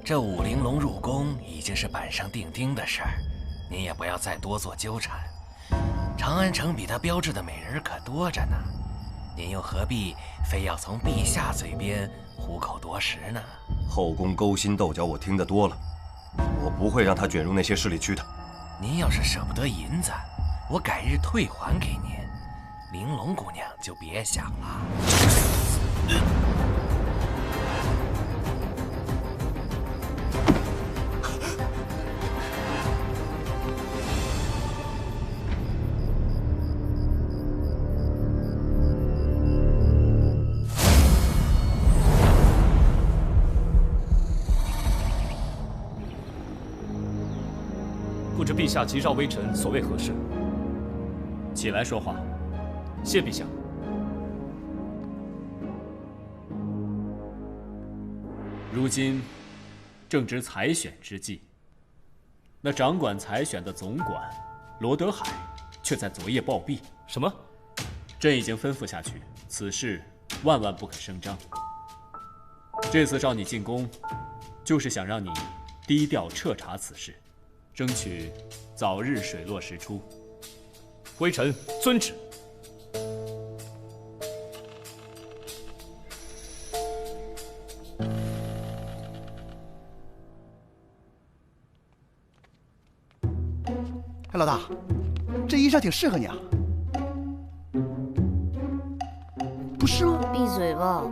这武玲珑入宫已经是板上钉钉的事儿，您也不要再多做纠缠。长安城比它标志的美人可多着呢，您又何必非要从陛下嘴边虎口夺食呢？后宫勾心斗角我听得多了，我不会让他卷入那些势力区的。您要是舍不得银子，我改日退还给您，玲珑姑娘就别想了。不知陛下急召微臣所为何事？起来说话。谢陛下。如今正值采选之际，那掌管采选的总管罗德海却在昨夜暴毙。什么？朕已经吩咐下去，此事万万不可声张。这次召你进宫，就是想让你低调彻查此事，争取早日水落石出。微臣遵旨。哎，老大，这衣裳挺适合你啊，不是吗？闭嘴吧！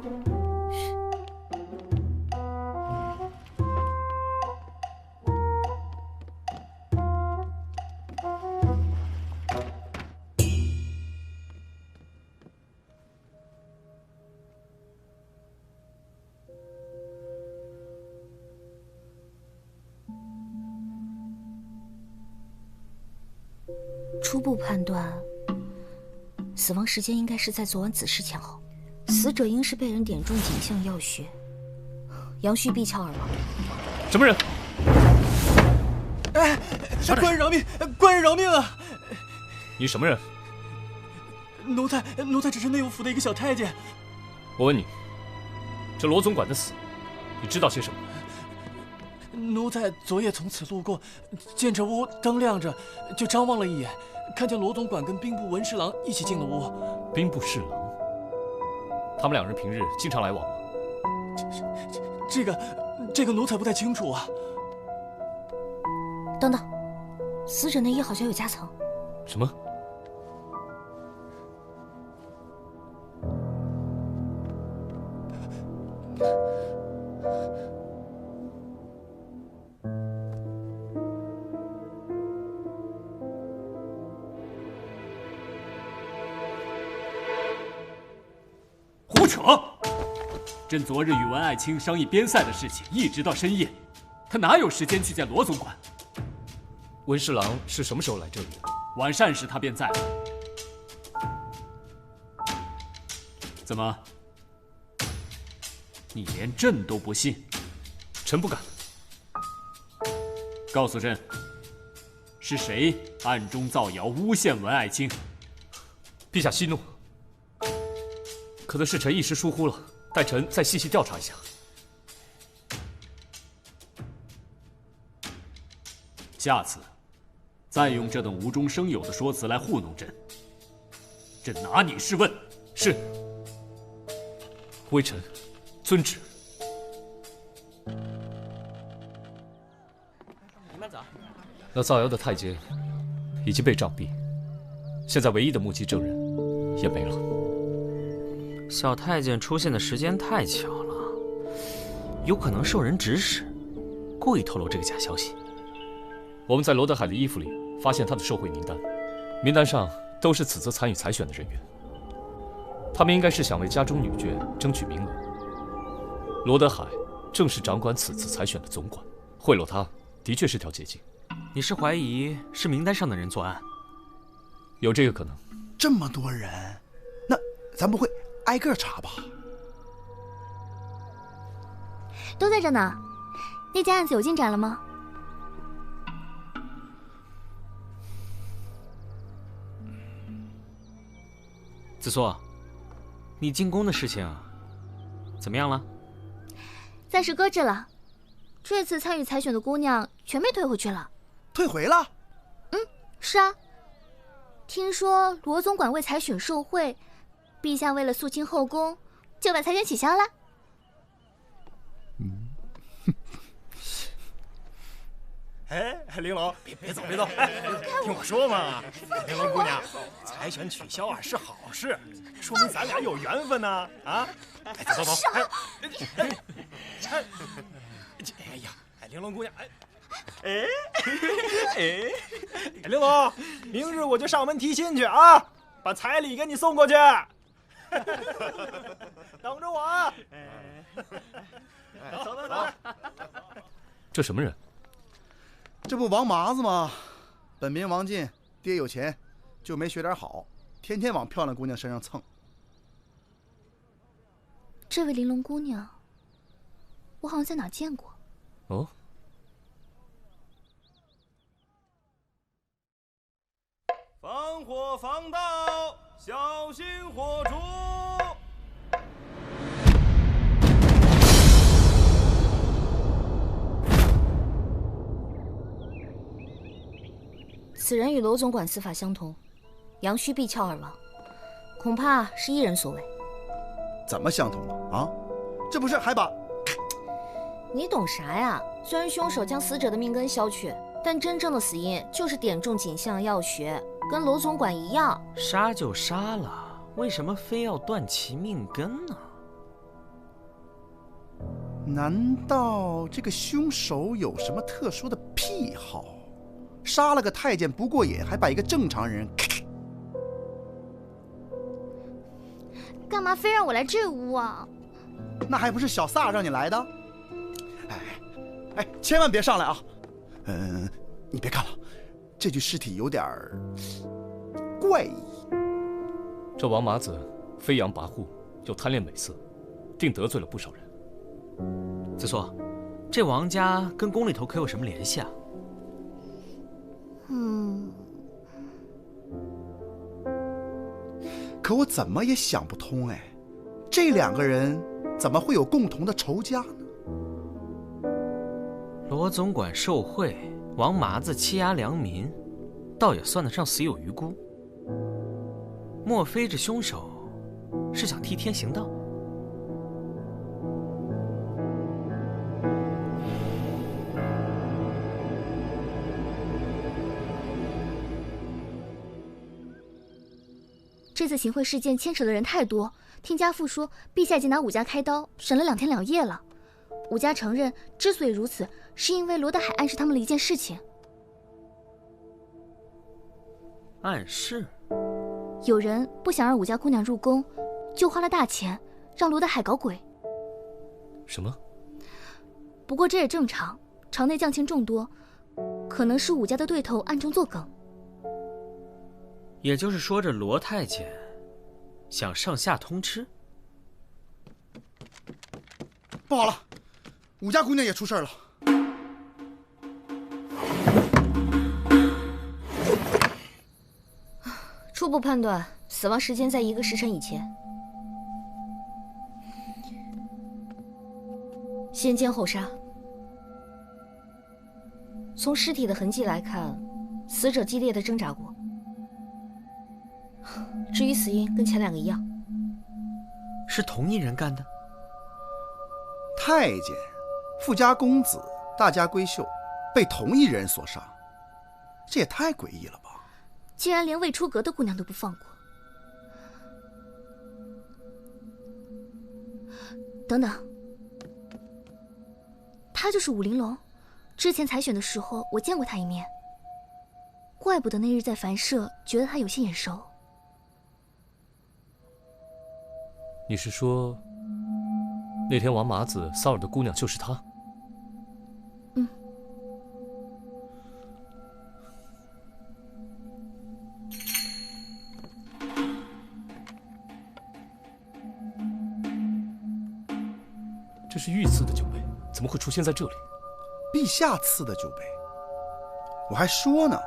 初步判断，死亡时间应该是在昨晚子时前后，死者应是被人点中颈项要穴，阳虚闭窍而亡。什么人？哎，官人饶命！官人饶命啊！你什么人？奴才只是内务府的一个小太监。我问你，这罗总管的死，你知道些什么？奴才昨夜从此路过，见这屋灯亮着，就张望了一眼，看见罗总管跟兵部文侍郎一起进了屋。兵部侍郎，他们两人平日经常来往吗？这个奴才不太清楚啊。等等，死者内衣好像有夹层。什么？胡扯！朕昨日与文爱卿商议边塞的事情，一直到深夜，他哪有时间去见罗总管？文侍郎是什么时候来这里的？晚膳时他便在。怎么？你连朕都不信？臣不敢。告诉朕，是谁暗中造谣诬陷文爱卿？陛下息怒，可能是臣一时疏忽了，待臣再细细调查一下。下次再用这等无中生有的说辞来糊弄朕，朕拿你是问。是。微臣遵旨。那造谣的太监已经被杖毙，现在唯一的目击证人也没了。小太监出现的时间太巧了，有可能受人指使，故意透露这个假消息。我们在罗德海的衣服里发现他的受贿名单，名单上都是此次参与采选的人员。他们应该是想为家中女眷争取名额。罗德海正是掌管此次采选的总管，贿赂他的确是条捷径。你是怀疑是名单上的人作案？有这个可能。这么多人，那咱不会挨个查吧？都在这呢。那件案子有进展了吗？子硕，你进宫的事情怎么样了？暂时搁置了，这次参与采选的姑娘全被退回去了。退回了？是啊。听说罗总管为采选受贿，陛下为了肃清后宫，就把采选取消了。哎，玲珑，别走，别走！哎，听我说嘛，玲珑姑娘，采选取消啊是好事，说明咱俩有缘分呢！啊，哎，走！哎呀，玲珑姑娘，玲珑，明日我就上门提亲去啊，把彩礼给你送过去，等着我啊！走！这什么人？这不王麻子吗？本名王进，爹有钱，就没学点好，天天往漂亮姑娘身上蹭。这位玲珑姑娘，我好像在哪见过。哦。防火防盗，小心火烛。此人与罗总管司法相同，杨须必翘而亡，恐怕是一人所为。怎么相同了啊？这不是还把……你懂啥呀？虽然凶手将死者的命根削去，但真正的死因就是点中颈项要穴，跟罗总管一样。杀就杀了，为什么非要断其命根呢？难道这个凶手有什么特殊的癖好？杀了个太监不过瘾，还把一个正常人……干嘛非让我来这屋啊？那还不是小撒让你来的？哎，千万别上来啊！你别看了，这具尸体有点怪异。这王麻子飞扬跋扈，又贪恋美色，定得罪了不少人。子硕，这王家跟宫里头可有什么联系啊？可我怎么也想不通哎，这两个人怎么会有共同的仇家呢？罗总管受贿，王麻子欺压良民，倒也算得上死有余辜。莫非这凶手是想替天行道？这次行贿事件牵扯的人太多，听家父说，陛下已经拿武家开刀，审了2天2夜了。武家承认，之所以如此，是因为罗德海暗示他们了一件事情。暗示？有人不想让武家姑娘入宫，就花了大钱让罗德海搞鬼。什么？不过这也正常，朝内将卿众多，可能是武家的对头暗中作梗。也就是说，这罗太监想上下通吃？不好了，武家姑娘也出事了。初步判断，死亡时间在1个时辰以前。先奸后杀。从尸体的痕迹来看，死者激烈的挣扎过。至于死因，跟前2个一样。是同一人干的？太监、富家公子、大家闺秀，被同一人所杀，这也太诡异了吧！竟然连未出阁的姑娘都不放过。等等，他就是武玲珑。之前采选的时候，我见过他一面。怪不得那日在凡舍觉得他有些眼熟。你是说，那天王麻子骚扰的姑娘就是她？这是御赐的酒杯，怎么会出现在这里？陛下赐的酒杯。我还说呢，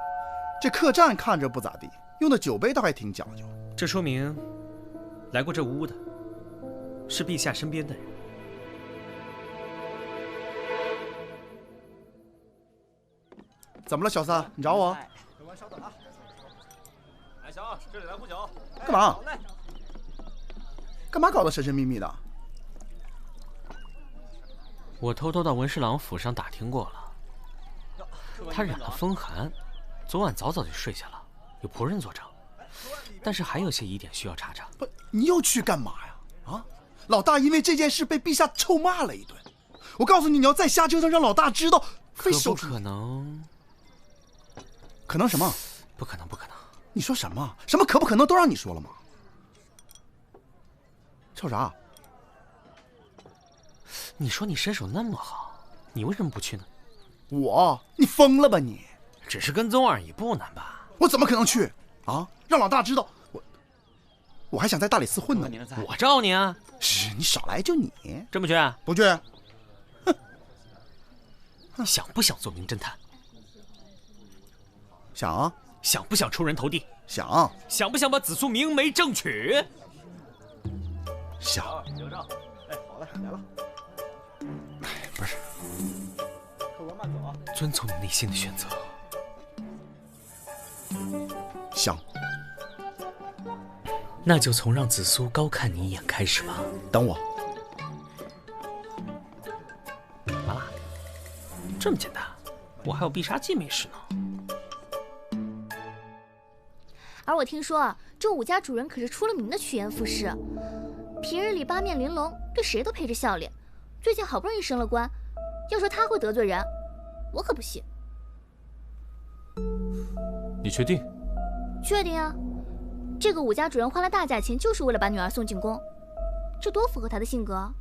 这客栈看着不咋地，用的酒杯倒还挺讲究。这说明，来过这屋的是陛下身边的人。怎么了，小三？你找我？客官稍等啊。来，小，这里来壶酒。干嘛？好嘞。干嘛搞得神神秘秘的？我偷偷到文侍郎府上打听过了，他染了风寒，昨晚早早就睡下了，有仆人作证。但是还有些疑点需要查查。不，你又去干嘛呀？啊，老大因为这件事被陛下臭骂了一顿。我告诉你，你要再瞎折腾，让老大知道，非收拾。可能？可能什么？不可能，不可能。你说什么？什么可不可能都让你说了吗？吵啥？你说你身手那么好，你为什么不去呢？你疯了吧你？只是跟踪而已，不难吧？我怎么可能去啊？让老大知道我还想在大理寺混呢。我罩你啊！是你少来，就你真不去？不去。哼！想不想做名侦探？想啊。想不想出人头地？想。想不想把紫苏明媒正娶？想。有账。哎，好嘞，来了。不是。客官慢走啊。遵从你内心的选择。想。那就从让紫苏高看你一眼开始吧。等我。麻辣，这么简单？我还有必杀技没使呢。而我听说啊，这武家主人可是出了名的趋炎附势，平日里八面玲珑，对谁都陪着笑脸。最近好不容易升了官，要说他会得罪人，我可不信。你确定？确定啊！这个武家主人花了大价钱，就是为了把女儿送进宫，这多符合他的性格啊！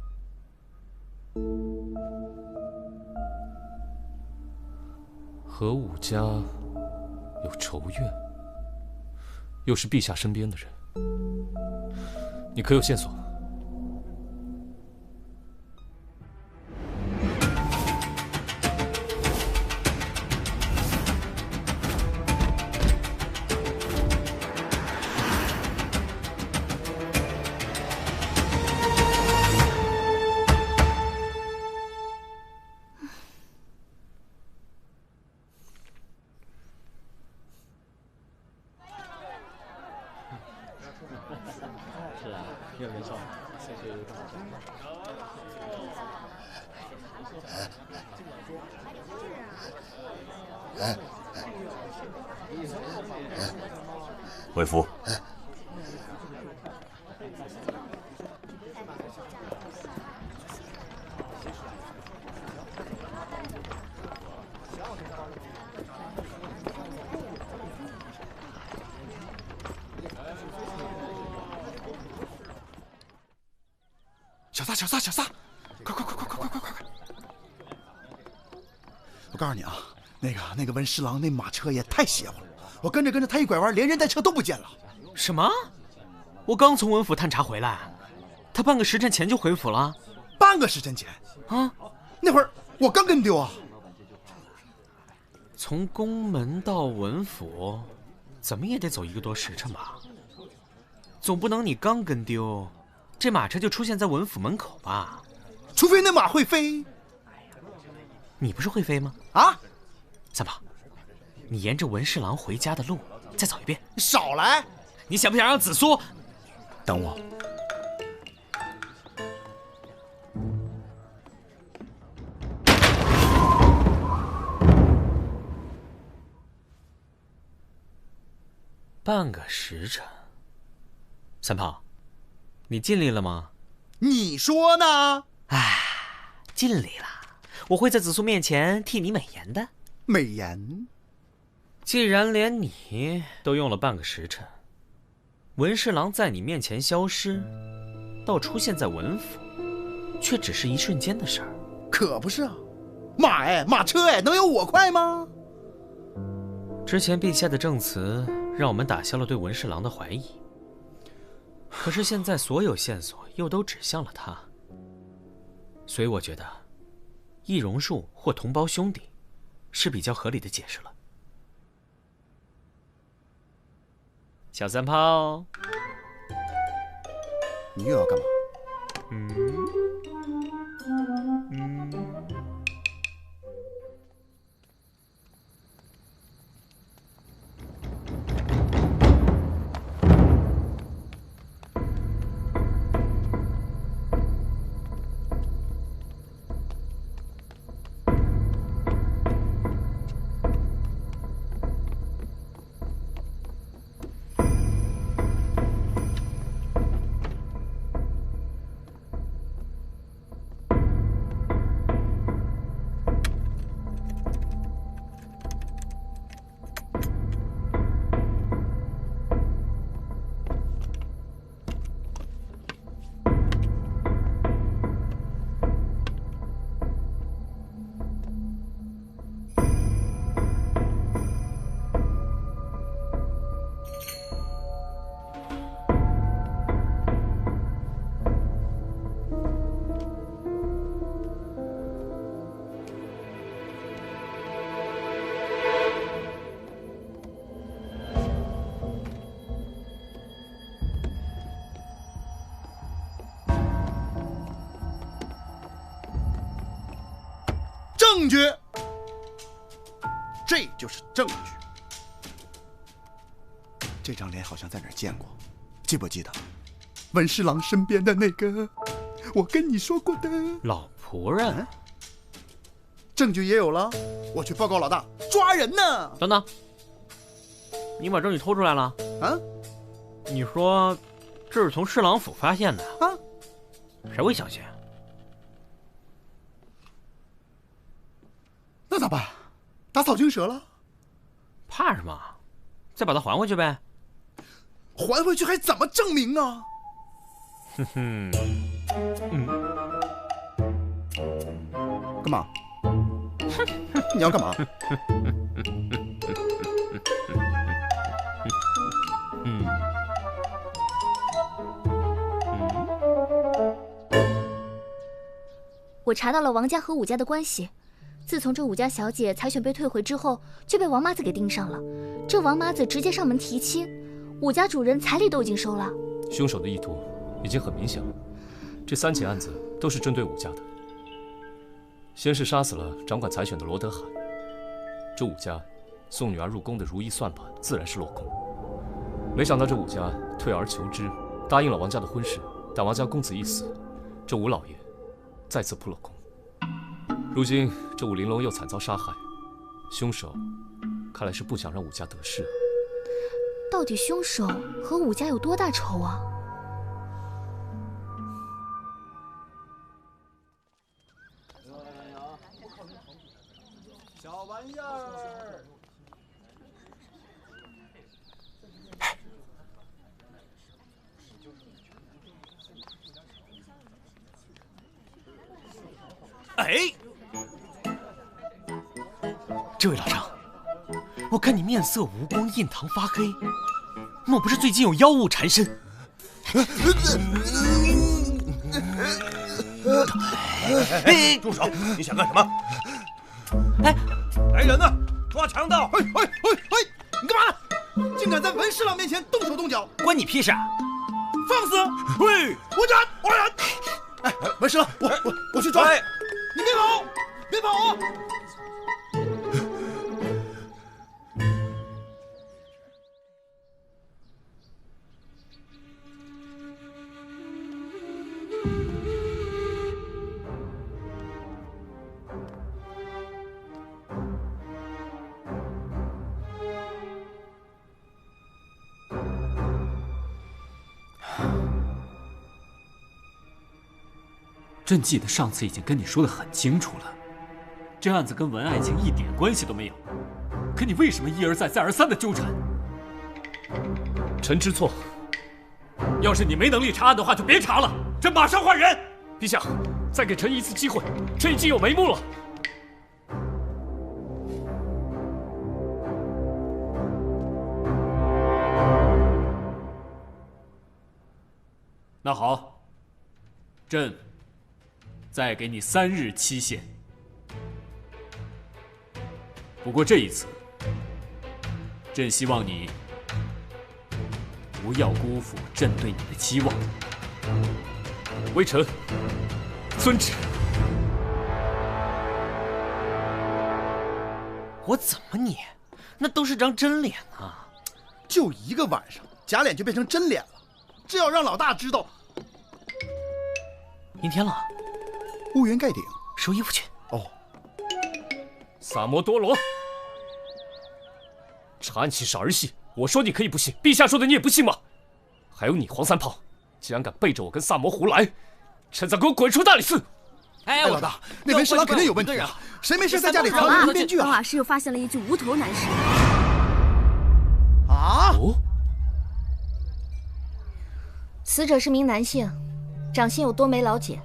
和武家有仇怨，又是陛下身边的人，你可有线索？为夫。小撒，快！我告诉你啊，那个文侍郎那马车也太邪乎了，我跟着他一拐弯，连人带车都不见了。什么？我刚从文府探查回来，他半个时辰前就回府了。半个时辰前啊？那会儿我刚跟丢啊。从宫门到文府，怎么也得走1个多时辰吧？总不能你刚跟丢，这马车就出现在文府门口吧？除非那马会飞。你不是会飞吗？啊，三宝，你沿着文侍郎回家的路再走一遍。少来！你想不想让紫苏？等我。半个时辰。三炮，你尽力了吗？你说呢？唉，尽力了。我会在紫苏面前替你美颜的。美颜？既然连你都用了半个时辰，文侍郎在你面前消失，到出现在文府，却只是一瞬间的事儿。可不是啊，马车能有我快吗？之前陛下的证词让我们打消了对文侍郎的怀疑，可是现在所有线索又都指向了他，所以我觉得易容术或同胞兄弟是比较合理的解释了。小三炮，你又要干嘛？证据，这就是证据。这张脸好像在哪儿见过，记不记得？文侍郎身边的那个，我跟你说过的老仆人。证据也有了，我去报告老大，抓人呢。等等，你把证据偷出来了？啊？你说这是从侍郎府发现的啊？谁会相信？那咋办？打草惊蛇了？怕什么？再把它还回去呗。还回去还怎么证明啊？哼哼，干嘛？你要干嘛？我查到了王家和武家的关系。自从这武家小姐采选被退回之后，就被王妈子给盯上了。这王妈子直接上门提亲，武家主人彩礼都已经收了。凶手的意图已经很明显了，这3起案子都是针对武家的。先是杀死了掌管采选的罗德海，这武家送女儿入宫的如意算盘自然是落空。没想到这武家退而求之，答应了王家的婚事，但王家公子一死，这武老爷再次扑了空。如今这武玲珑又惨遭杀害，凶手看来是不想让武家得势。到底凶手和武家有多大仇啊？小玩意儿。哎，这位老张，我看你面色无光，印堂发黑，莫不是最近有妖物缠身？哎，住手！你想干什么？哎，来人呐，抓强盗！哎，你干嘛？竟敢在文侍郎面前动手动脚，关你屁事啊！放肆！喂，我斩！哎，文侍郎，我去抓！你别跑，别跑啊！朕记得上次已经跟你说得很清楚了，这案子跟文爱卿一点关系都没有，可你为什么一而再再而三的纠缠？臣知错。要是你没能力查案的话，就别查了，朕马上换人。陛下，再给臣一次机会，臣已经有眉目了。那好，朕再给你3日期限。不过这一次，朕希望你不要辜负朕对你的期望。微臣遵旨。我怎么捏？那都是张真脸啊！就一个晚上，假脸就变成真脸了。这要让老大知道，阴天了，乌云盖顶，收衣服去。哦，萨摩多罗，查案起是儿戏，我说你可以不信，陛下说的你也不信吗？还有你黄三炮，竟然敢背着我跟萨摩胡来，趁早给我滚出大理寺！哎，老大，那文侍郎肯定有问题啊！谁没事在家里藏着面具啊？王法师又发现了一具无头男尸。啊？哦。死者是名男性，掌心有多枚老茧，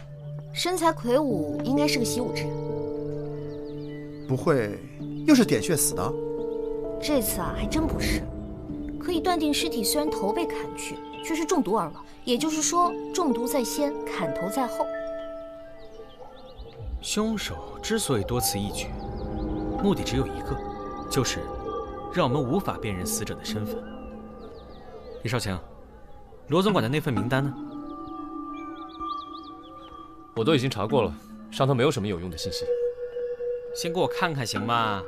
身材魁梧，应该是个习武之人。不会又是点穴死的？这次啊，还真不是。可以断定尸体虽然头被砍去，却是中毒而亡，也就是说，中毒在先，砍头在后。凶手之所以多此一举，目的只有一个，就是让我们无法辨认死者的身份。李少卿，罗总管的那份名单呢？我都已经查过了，上头没有什么有用的信息。先给我看看行吗？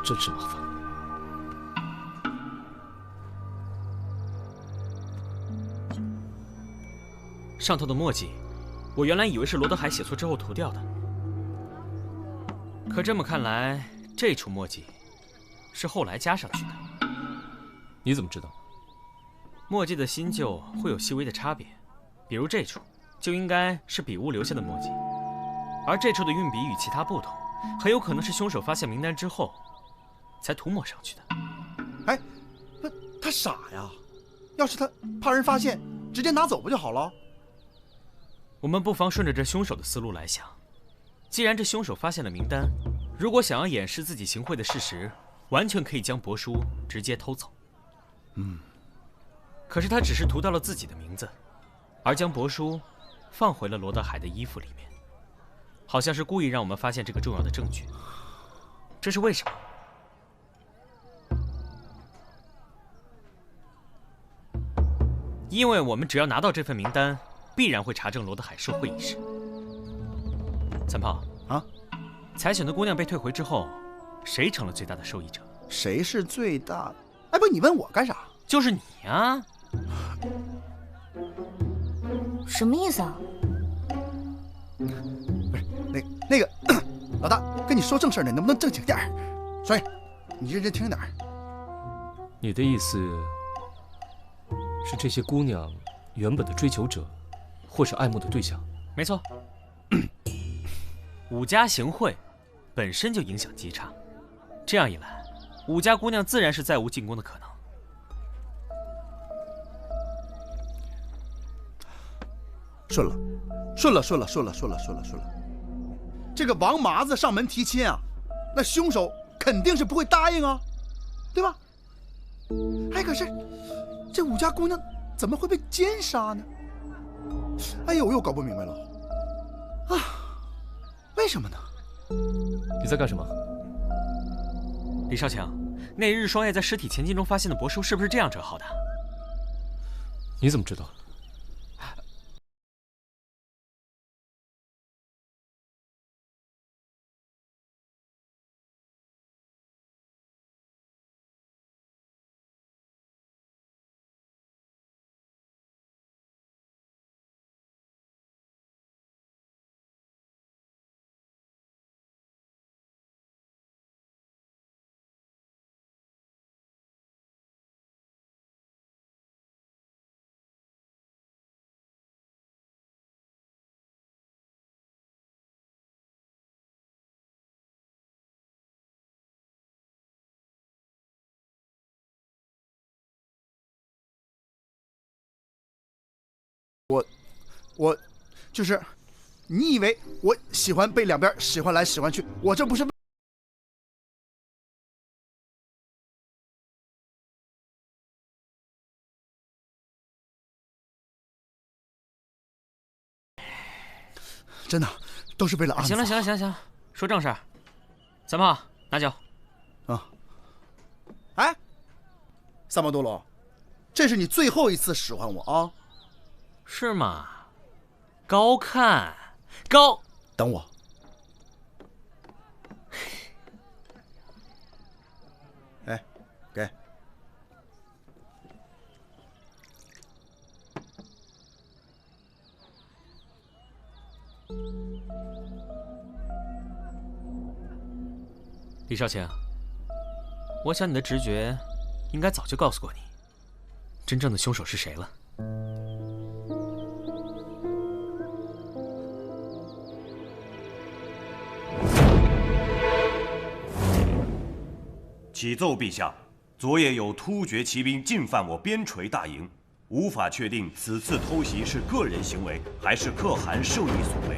真是麻烦。上头的墨迹，我原来以为是罗德海写错之后涂掉的，可这么看来，这处墨迹是后来加上去的。你怎么知道？墨迹的新旧会有细微的差别，比如这处就应该是笔误留下的墨迹，而这处的运笔与其他不同，很有可能是凶手发现名单之后才涂抹上去的。哎，他傻呀！要是他怕人发现，直接拿走不就好了？我们不妨顺着这凶手的思路来想，既然这凶手发现了名单，如果想要掩饰自己行贿的事实，完全可以将帛书直接偷走。可是他只是涂到了自己的名字，而将帛书放回了罗德海的衣服里面，好像是故意让我们发现这个重要的证据。这是为什么？因为我们只要拿到这份名单，必然会查证罗德海受贿一事。三炮啊，采选的姑娘被退回之后，谁成了最大的受益者？谁是最大的？哎，不，你问我干啥？就是你啊！什么意思啊？不是那个老大跟你说正事呢，能不能正经点儿？双叶，你认真听点儿。你的意思是这些姑娘原本的追求者，或是爱慕的对象？没错。武家行贿本身就影响极差，这样一来，武家姑娘自然是再无进宫的可能。顺了。这个王麻子上门提亲啊，那凶手肯定是不会答应啊，对吧？哎，可是这武家姑娘怎么会被奸杀呢？哎呦，我又搞不明白了啊！为什么呢？你在干什么？李少强，那日双叶在尸体前进中发现的帛书是不是这样折好的？你怎么知道？我就是，你以为我喜欢被两边使唤来使唤去？我这不是。真的都是为了案子。行了，说正事儿。三炮，拿酒。啊。哎，三毛多罗，这是你最后一次使唤我啊？是吗？高看，高。等我。哎，给。李少卿，我想你的直觉应该早就告诉过你，真正的凶手是谁了。启奏陛下，昨夜有突厥骑兵进犯我边陲大营，无法确定此次偷袭是个人行为，还是可汗授意所为。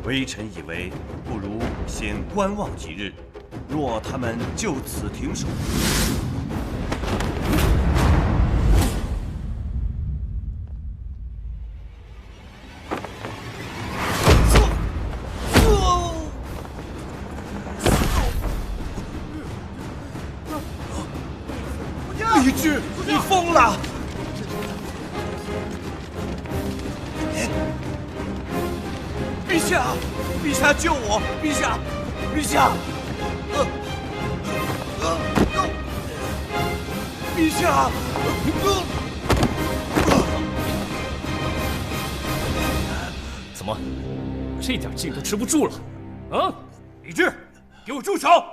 微臣以为，不如先观望几日，若他们就此停手。李治，你疯了！陛下，陛下救我！陛下，陛下！陛下！怎么，这点劲都吃不住了？啊！李治，给我住手！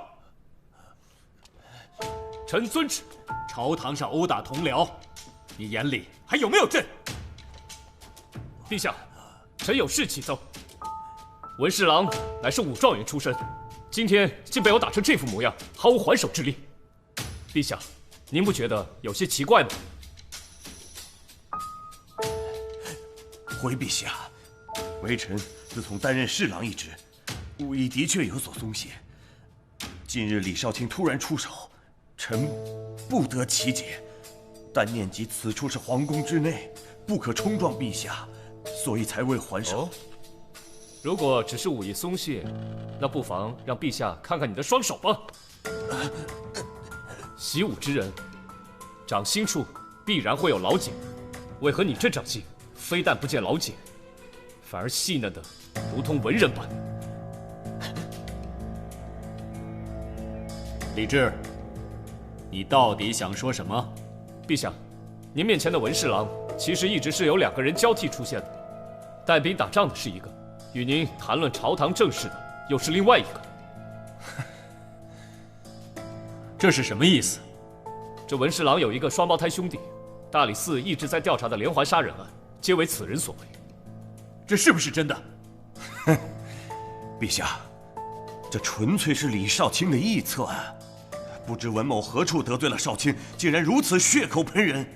臣遵旨。朝堂上殴打同僚，你眼里还有没有朕？陛下，臣有事启奏。文侍郎乃是武状元出身，今天竟被我打成这副模样，毫无还手之力。陛下，您不觉得有些奇怪吗？回陛下，微臣自从担任侍郎一职，武艺的确有所松懈。近日李少卿突然出手，臣不得其解，但念及此处是皇宫之内，不可冲撞陛下，所以才未还手。如果只是武艺松懈，那不妨让陛下看看你的双手吧。习武之人，掌心处必然会有老茧，为何你这掌心非但不见老茧，反而细嫩的如同文人般？李治，你到底想说什么？陛下，您面前的文侍郎其实一直是由2个人交替出现的，带兵打仗的是一个，与您谈论朝堂政事的又是另外一个。这是什么意思？这文侍郎有一个双胞胎兄弟，大理寺一直在调查的连环杀人案，皆为此人所为。这是不是真的？陛下，这纯粹是李少卿的臆测啊！不知文某何处得罪了少卿，竟然如此血口喷人。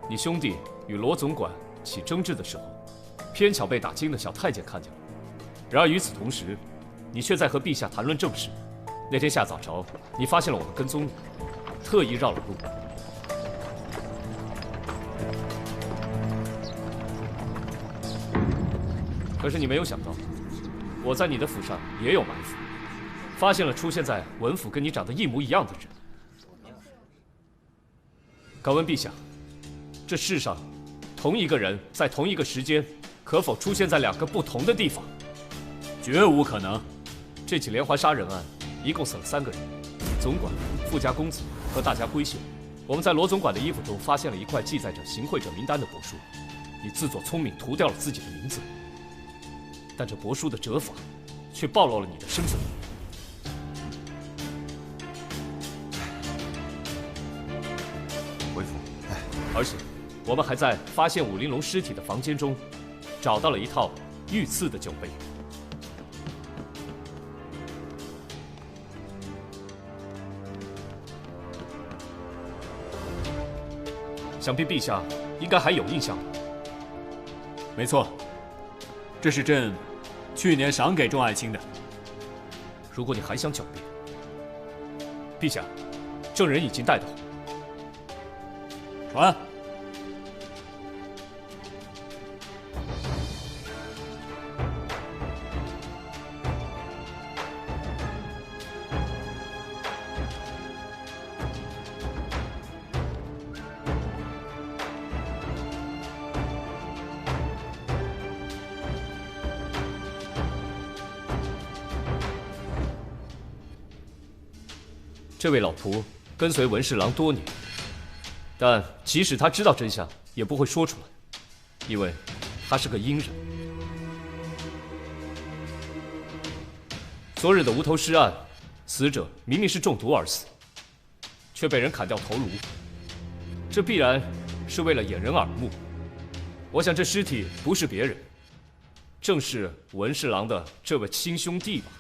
你兄弟与罗总管起争执的时候，偏巧被打惊的小太监看见了。然而与此同时，你却在和陛下谈论政事。那天下早朝，你发现了我们跟踪你，特意绕了路。可是你没有想到，我在你的府上也有埋伏，发现了出现在文府跟你长得一模一样的人。敢问陛下，这世上同一个人在同一个时间，可否出现在2个不同的地方？绝无可能。这起连环杀人案一共死了3个人，总管、富家公子和大家闺秀。我们在罗总管的衣服中发现了一块记载着行贿者名单的帛书，你自作聪明涂掉了自己的名字，但这帛书的折法却暴露了你的身份。回府。而且，我们还在发现武玲珑尸体的房间中，找到了一套御赐的酒杯。想必陛下应该还有印象吧？没错，这是朕去年赏给众爱卿的。如果你还想狡辩，陛下，证人已经带到。传。这位老仆跟随文侍郎多年，但即使他知道真相，也不会说出来，因为他是个阴人。昨日的无头尸案，死者明明是中毒而死，却被人砍掉头颅，这必然是为了掩人耳目。我想这尸体不是别人，正是文侍郎的这位亲兄弟吧。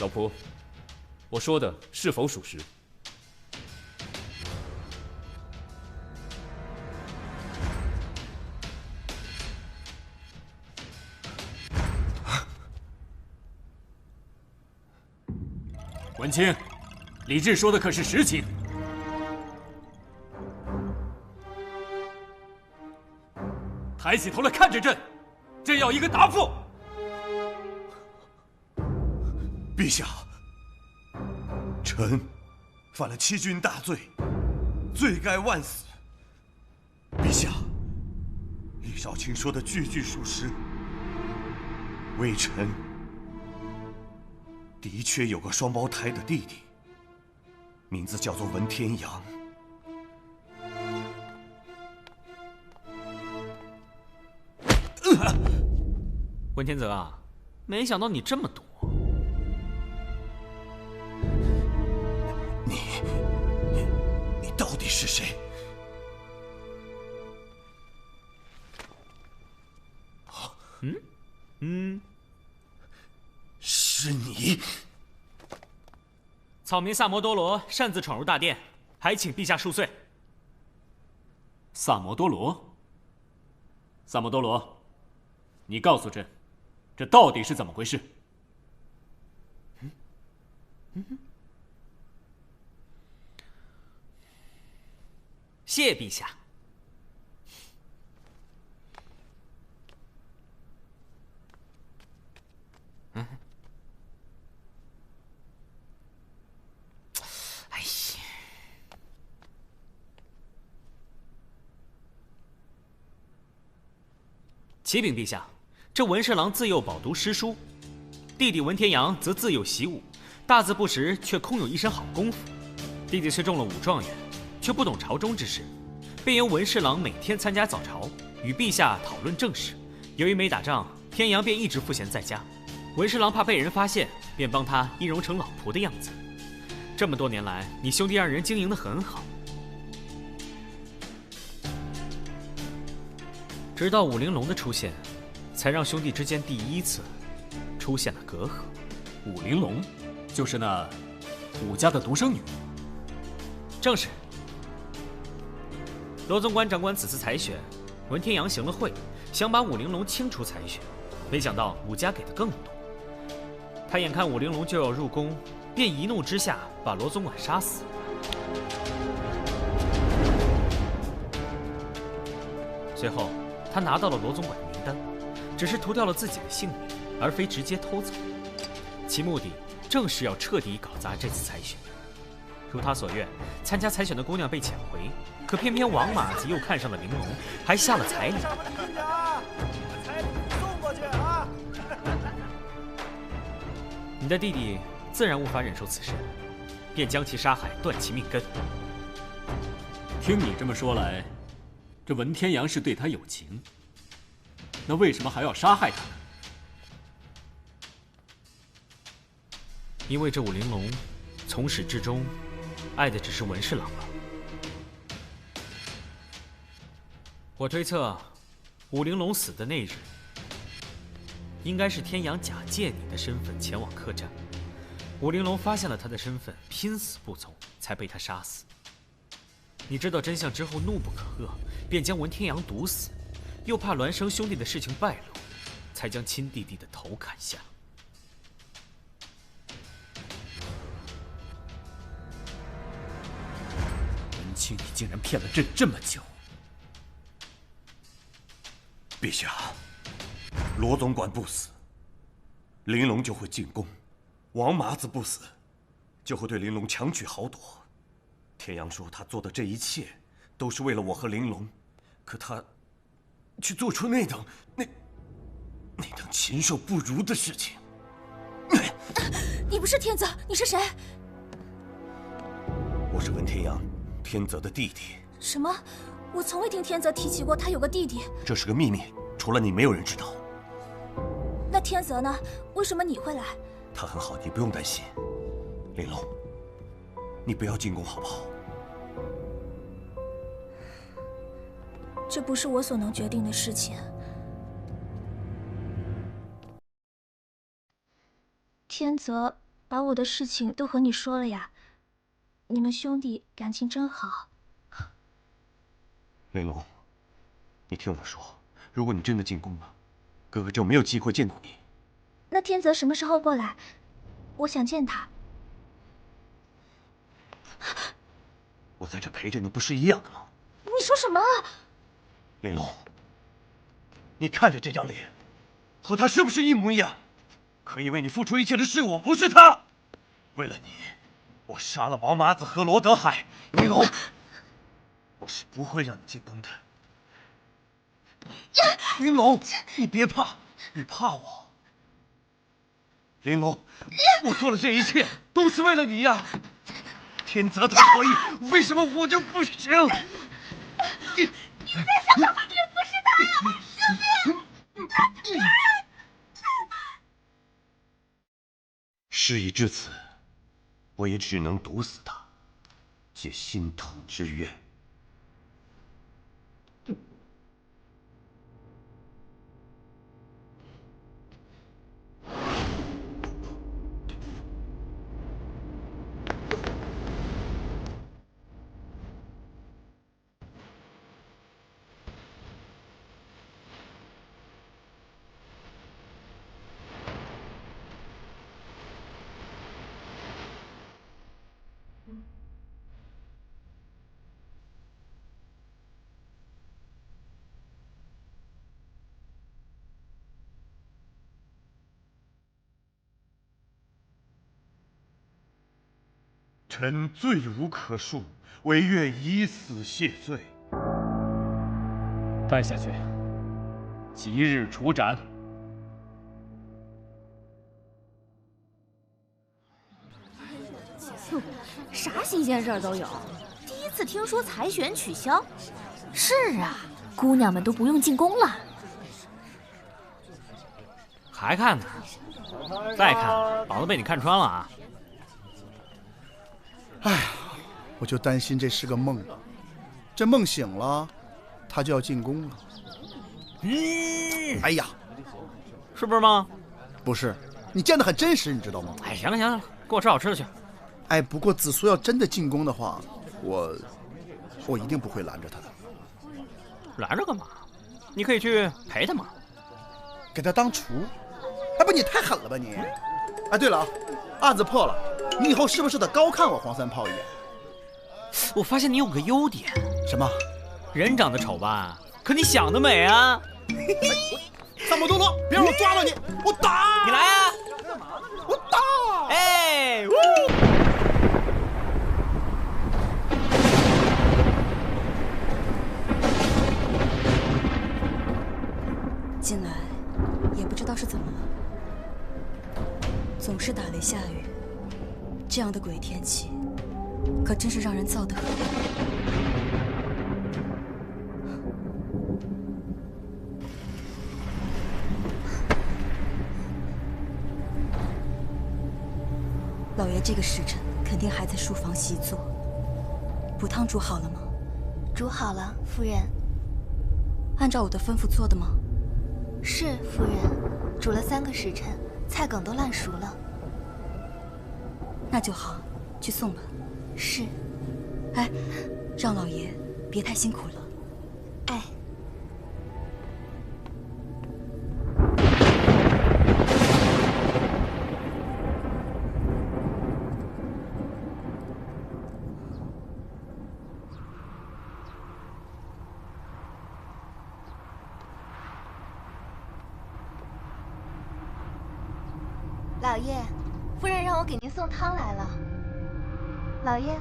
老仆，我说的是否属实？文清，李治说的可是实情？抬起头来看着朕，朕要一个答复。陛下，臣犯了欺君大罪，罪该万死。陛下，李少卿说的句句属实。微臣的确有个双胞胎的弟弟，名字叫做文天阳。文天泽啊，没想到你这么毒。你到底是谁？是你。草民萨摩多罗擅自闯入大殿，还请陛下恕罪。萨摩多罗，萨摩多罗，你告诉朕，这到底是怎么回事？谢陛下。哎呀，启禀陛下，这文侍郎自幼饱读诗书，弟弟文天阳则自幼习武，大字不识，却空有一身好功夫。弟弟虽中了武状元，却不懂朝中之事，便由文侍郎每天参加早朝，与陛下讨论政事。由于没打仗，天阳便一直赋闲在家。文侍郎怕被人发现，便帮他易容成老仆的样子。这么多年来，你兄弟二人经营得很好。直到武玲珑的出现，才让兄弟之间第一次出现了隔阂。武玲珑，就是那武家的独生女。正是。罗总管掌管此次采选，文天阳行了贿，想把武玲珑清除采选，没想到武家给的更多。他眼看武玲珑就要入宫，便一怒之下把罗总管杀死。随后，他拿到了罗总管的名单，只是涂掉了自己的姓名，而非直接偷走。其目的正是要彻底搞砸这次采选。如他所愿，参加采选的姑娘被遣回，可偏偏王马子又看上了玲珑，还下了彩礼。彩礼送过去啊！你的弟弟自然无法忍受此事，便将其杀害，断其命根。听你这么说来，这文天阳是对他有情，那为什么还要杀害他呢？因为这武玲珑从始至终爱的只是文侍郎吧。我推测，武玲珑死的那日，应该是天阳假借你的身份前往客栈，武玲珑发现了他的身份，拼死不从，才被他杀死。你知道真相之后怒不可遏，便将文天阳毒死，又怕孪生兄弟的事情败露，才将亲弟弟的头砍下。文清，你竟然骗了朕这么久！陛下，罗总管不死，玲珑就会进宫；王麻子不死，就会对玲珑强取豪夺。天阳说他做的这一切都是为了我和玲珑，可他却做出那等禽兽不如的事情。你不是天泽，你是谁？我是文天阳，天泽的弟弟。什么？我从未听天泽提起过他有个弟弟。这是个秘密，除了你没有人知道。那天泽呢？为什么你会来？他很好，你不用担心。玲珑，你不要进宫好不好？这不是我所能决定的事情。天泽把我的事情都和你说了呀，你们兄弟感情真好。玲珑，你听我说，如果你真的进宫了，哥哥就没有机会见到你。那天泽什么时候过来？我想见他。我在这陪着你，不是一样的吗？你说什么？玲珑，你看着这张脸，和他是不是一模一样？可以为你付出一切的是我，不是他。 ，为了你，我杀了王麻子和罗德海。玲珑，我是不会让你进宫的。玲珑，你别怕，你怕我。玲珑，我做的这一切都是为了你呀。天泽他可以，为什么我就不行？你别想他们并不是他呀，救命！事已至此，我也只能毒死他，解心头之怨。臣罪无可恕，唯愿以死谢罪。带下去，即日处斩。啥新鲜事儿都有，第一次听说采选取消。是啊，姑娘们都不用进宫了。还看呢？再看，保子被你看穿了啊！哎呀，我就担心这是个梦，这梦醒了，他就要进宫了。哎呀，是不是梦？不是，你见得很真实，你知道吗？哎，行了行了，给我吃好吃的去。哎，不过紫苏要真的进宫的话，我一定不会拦着他的。拦着干嘛？你可以去陪他嘛，给他当厨。哎，不，你太狠了吧你！哎，对了啊，案子破了，你以后是不是得高看我黄三炮一眼？我发现你有个优点。什么？人长得丑吧，可你想得美啊！萨摩多罗，别让我抓到你，我打！你来啊！我打！哎，进来，也不知道是怎么了，总是打雷下雨，这样的鬼天气，可真是让人燥得很。老爷这个时辰肯定还在书房习作，补汤煮好了吗？煮好了，夫人。按照我的吩咐做的吗？是，夫人。煮了3个时辰，菜梗都烂熟了。那就好，去送吧。是。哎，让老爷别太辛苦了。哎。老爷，夫人让我给您送汤来了。老爷，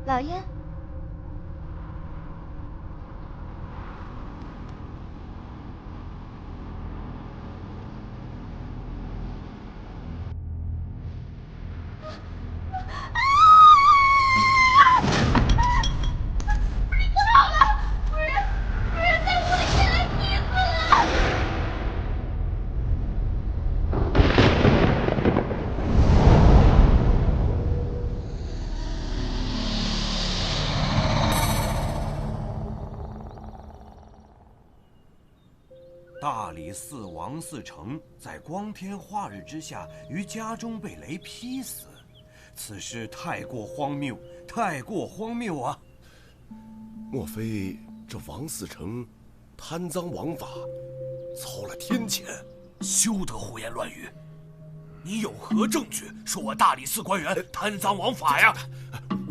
老爷。大理寺王嗣成在光天化日之下于家中被雷劈死，此事太过荒谬，太过荒谬啊！莫非这王嗣成贪赃枉法，操了天谴？休得胡言乱语！你有何证据说我大理寺官员贪赃枉法呀？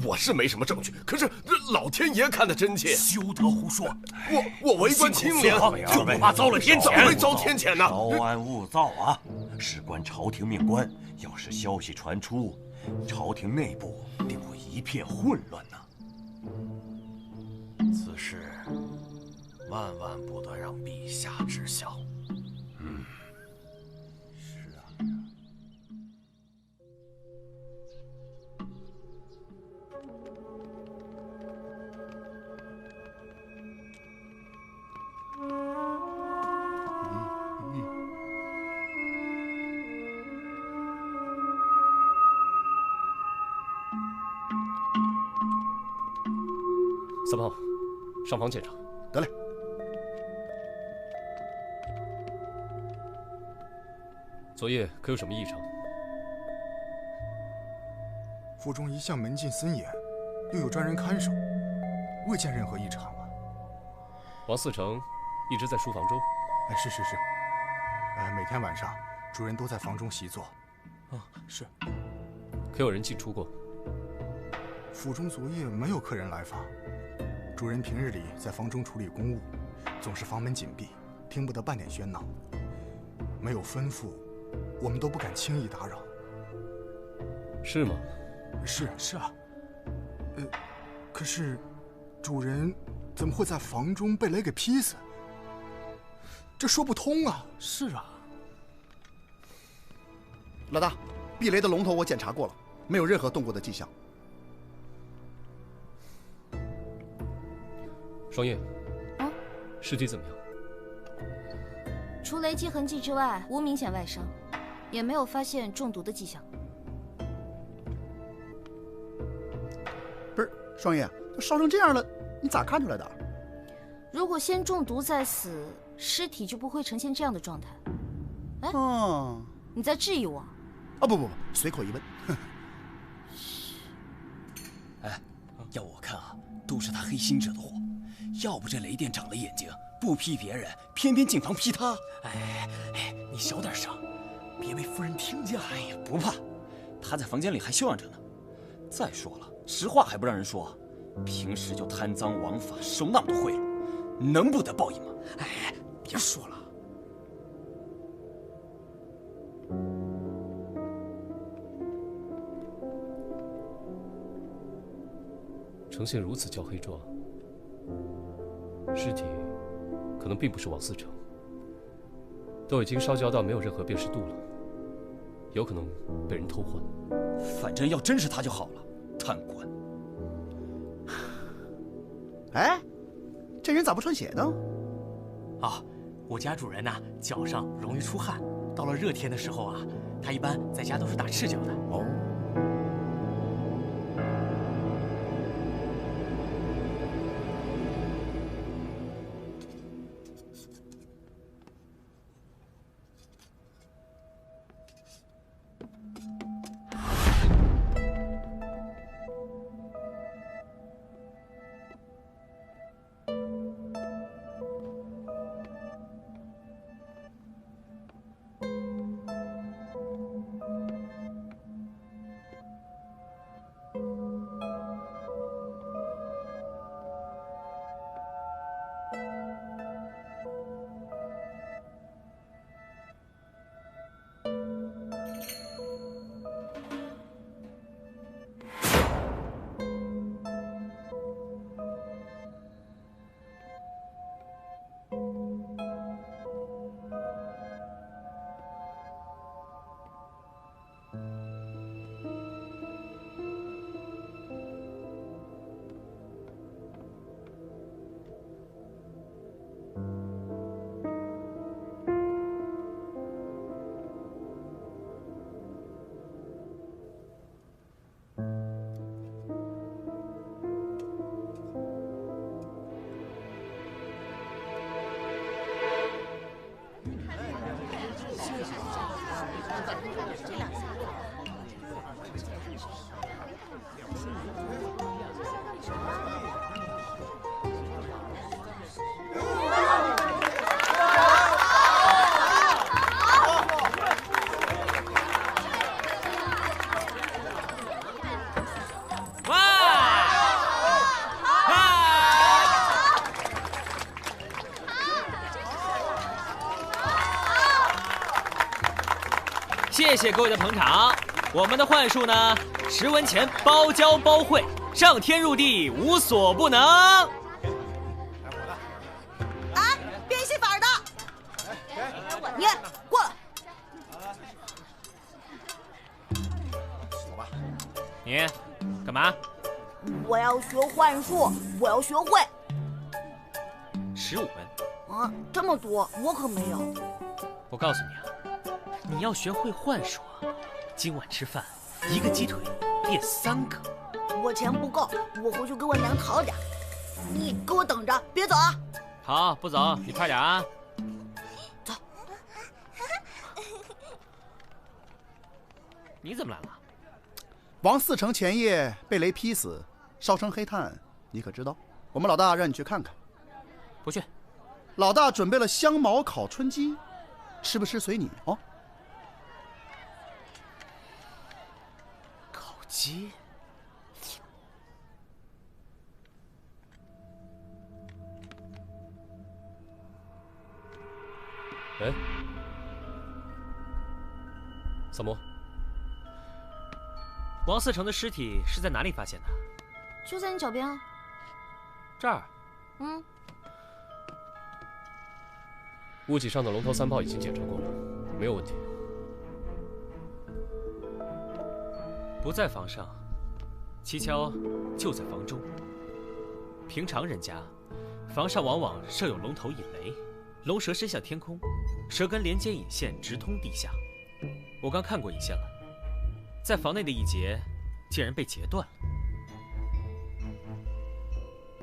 我是没什么证据，可是老天爷看得真切。休得胡说！我为官清廉，就怕遭了天谴。怎么会遭天谴呢？稍安勿躁啊！事关朝廷命官，要是消息传出，朝廷内部定会一片混乱呐。事，万万不得让陛下知晓。是啊。三胖，上房检查。得嘞。昨夜可有什么异常？府中一向门禁森严，又有专人看守，未见任何异常啊。王嗣成一直在书房中。哎，是。每天晚上主人都在房中习坐。是。可有人进出过？府中昨夜没有客人来访。主人平日里在房中处理公务，总是房门紧闭，听不得半点喧闹。没有吩咐，我们都不敢轻易打扰。是吗？是啊。可是，主人怎么会在房中被雷给劈死？这说不通啊！是啊。老大，避雷的龙头我检查过了，没有任何动过的迹象。双叶，尸体怎么样？除雷击痕迹之外，无明显外伤，也没有发现中毒的迹象。不是，双叶，都烧成这样了，你咋看出来的？如果先中毒再死，尸体就不会呈现这样的状态。哎，你在质疑我？不，随口一问。哎，要我看啊，都是他黑心者的祸。要不这雷电长了眼睛，不劈别人，偏偏进房劈他。哎，你小点声，别被夫人听见了。哎呀，不怕，他在房间里还休养着呢。再说了，实话还不让人说，平时就贪赃枉法，受那么多贿赂，能不得报应吗？哎，别说了。呈现如此焦黑状，尸体可能并不是王嗣成，都已经烧焦到没有任何辨识度了，有可能被人偷换。反正要真是他就好了，贪官。哎，这人咋不穿鞋呢？我家主人呐，脚上容易出汗，到了热天的时候啊，他一般在家都是打赤脚的。谢谢各位的捧场。我们的幻术呢，10文钱包教包会，上天入地无所不能。变戏法的。你过来。走吧。你干嘛？我要学幻术，我要学会。 15分。啊，这么多，我可没有。我告诉你啊，你要学会幻术啊，今晚吃饭1个鸡腿变3个。我钱不够，我回去跟我娘讨点。你给我等着，别走啊！好，不走，你快点啊！走。你怎么来了？王嗣成前夜被雷劈死，烧成黑炭，你可知道？我们老大让你去看看。 不去，老大准备了香茅烤春鸡，吃不吃随你哦。烤鸡，哎，萨摩，王嗣成的尸体是在哪里发现的？就在你脚边啊。这儿。嗯。 物体上的龙头3炮已经检查过了，没有问题。不在房上，蹊跷就在房中。平常人家，房上往往设有龙头引雷，龙蛇伸向天空，蛇根连接引线直通地下。我刚看过引线了，在房内的一节竟然被截断了。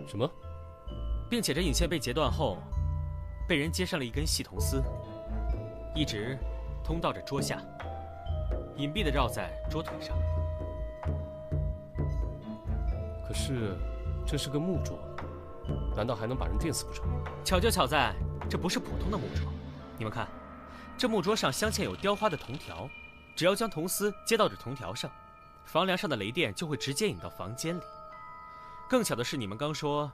什么？并且这引线被截断后。 被人接上了一根细铜丝，一直通到这桌下，隐蔽地绕在桌腿上。可是，这是个木桌，难道还能把人电死不成？巧就巧在，这不是普通的木桌。你们看，这木桌上镶嵌有雕花的铜条，只要将铜丝接到这铜条上，房梁上的雷电就会直接引到房间里。更巧的是，你们刚说，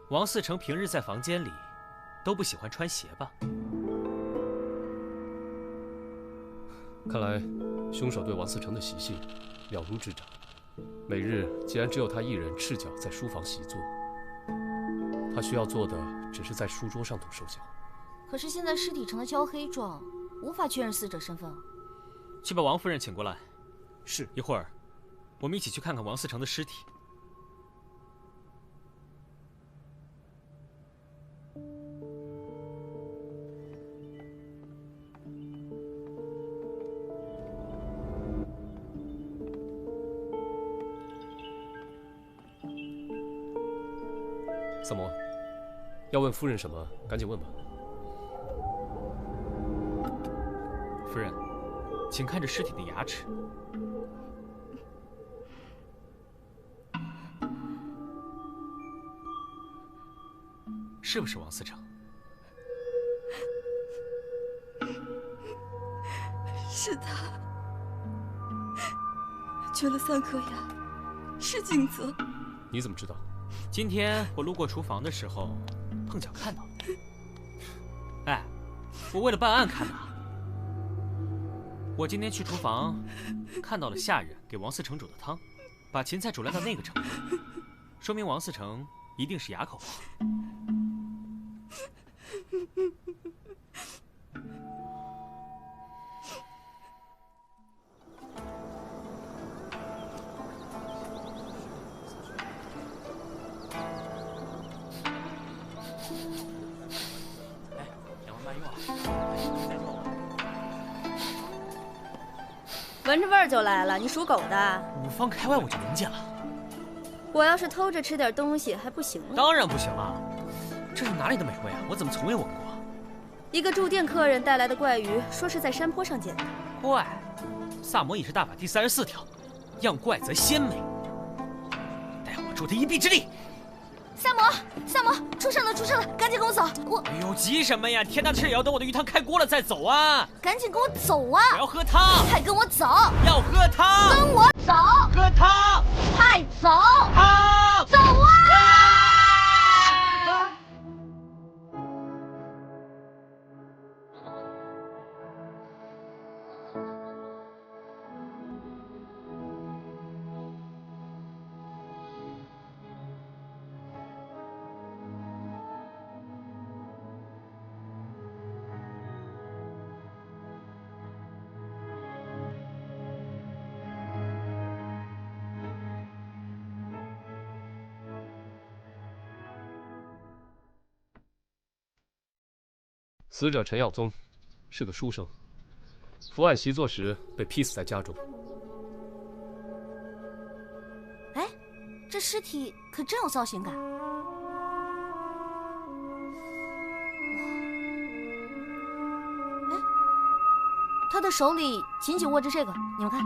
王嗣成平日在房间里。 都不喜欢穿鞋吧？看来，凶手对王嗣成的习性了如指掌。每日既然只有他一人赤脚在书房习作，他需要做的只是在书桌上涂手脚。可是现在尸体成了焦黑状，无法确认死者身份。去把王夫人请过来。是。一会儿，我们一起去看看王嗣成的尸体。 萨摩，要问夫人什么，赶紧问吧。夫人，请看这尸体的牙齿。是不是王嗣成？是他，缺了3颗牙，是景泽。你怎么知道？ 今天我路过厨房的时候，碰巧看到了。哎，我为了办案看的。我今天去厨房，看到了下人给王嗣成煮的汤，把芹菜煮烂到那个程度，说明王嗣成一定是哑口。闻着味儿就来了，你属狗的5方开外我就闻见了。我要是偷着吃点东西还不行吗？当然不行了，这是哪里的美味啊？我怎么从未闻过？一个住店客人带来的怪鱼，说是在山坡上捡的。怪，萨摩已是大法第34条，样怪则鲜美。待我助他一臂之力。萨摩，萨摩，出事了，出事了，赶紧跟我走！我……哎呦，急什么呀？天大的事也要等我的鱼汤开锅了再走啊！赶紧跟我走啊！我要喝汤，快跟我走！要喝汤，跟我走！喝汤，快走！汤，走啊！死者陈耀宗是个书生，伏案习作时被劈死在家中。哎，这尸体可真有造型感。哎，他的手里紧紧握着这个，你们看。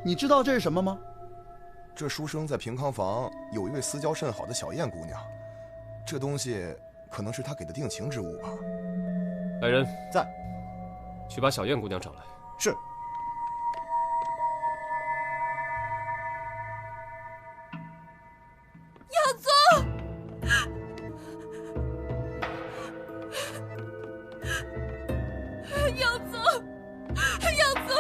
你知道这是什么吗？这书生在平康房有一位私交甚好的小燕姑娘，这东西可能是他给的定情之物吧。来人，在，去把小燕姑娘找来。是。耀宗，耀宗，耀宗，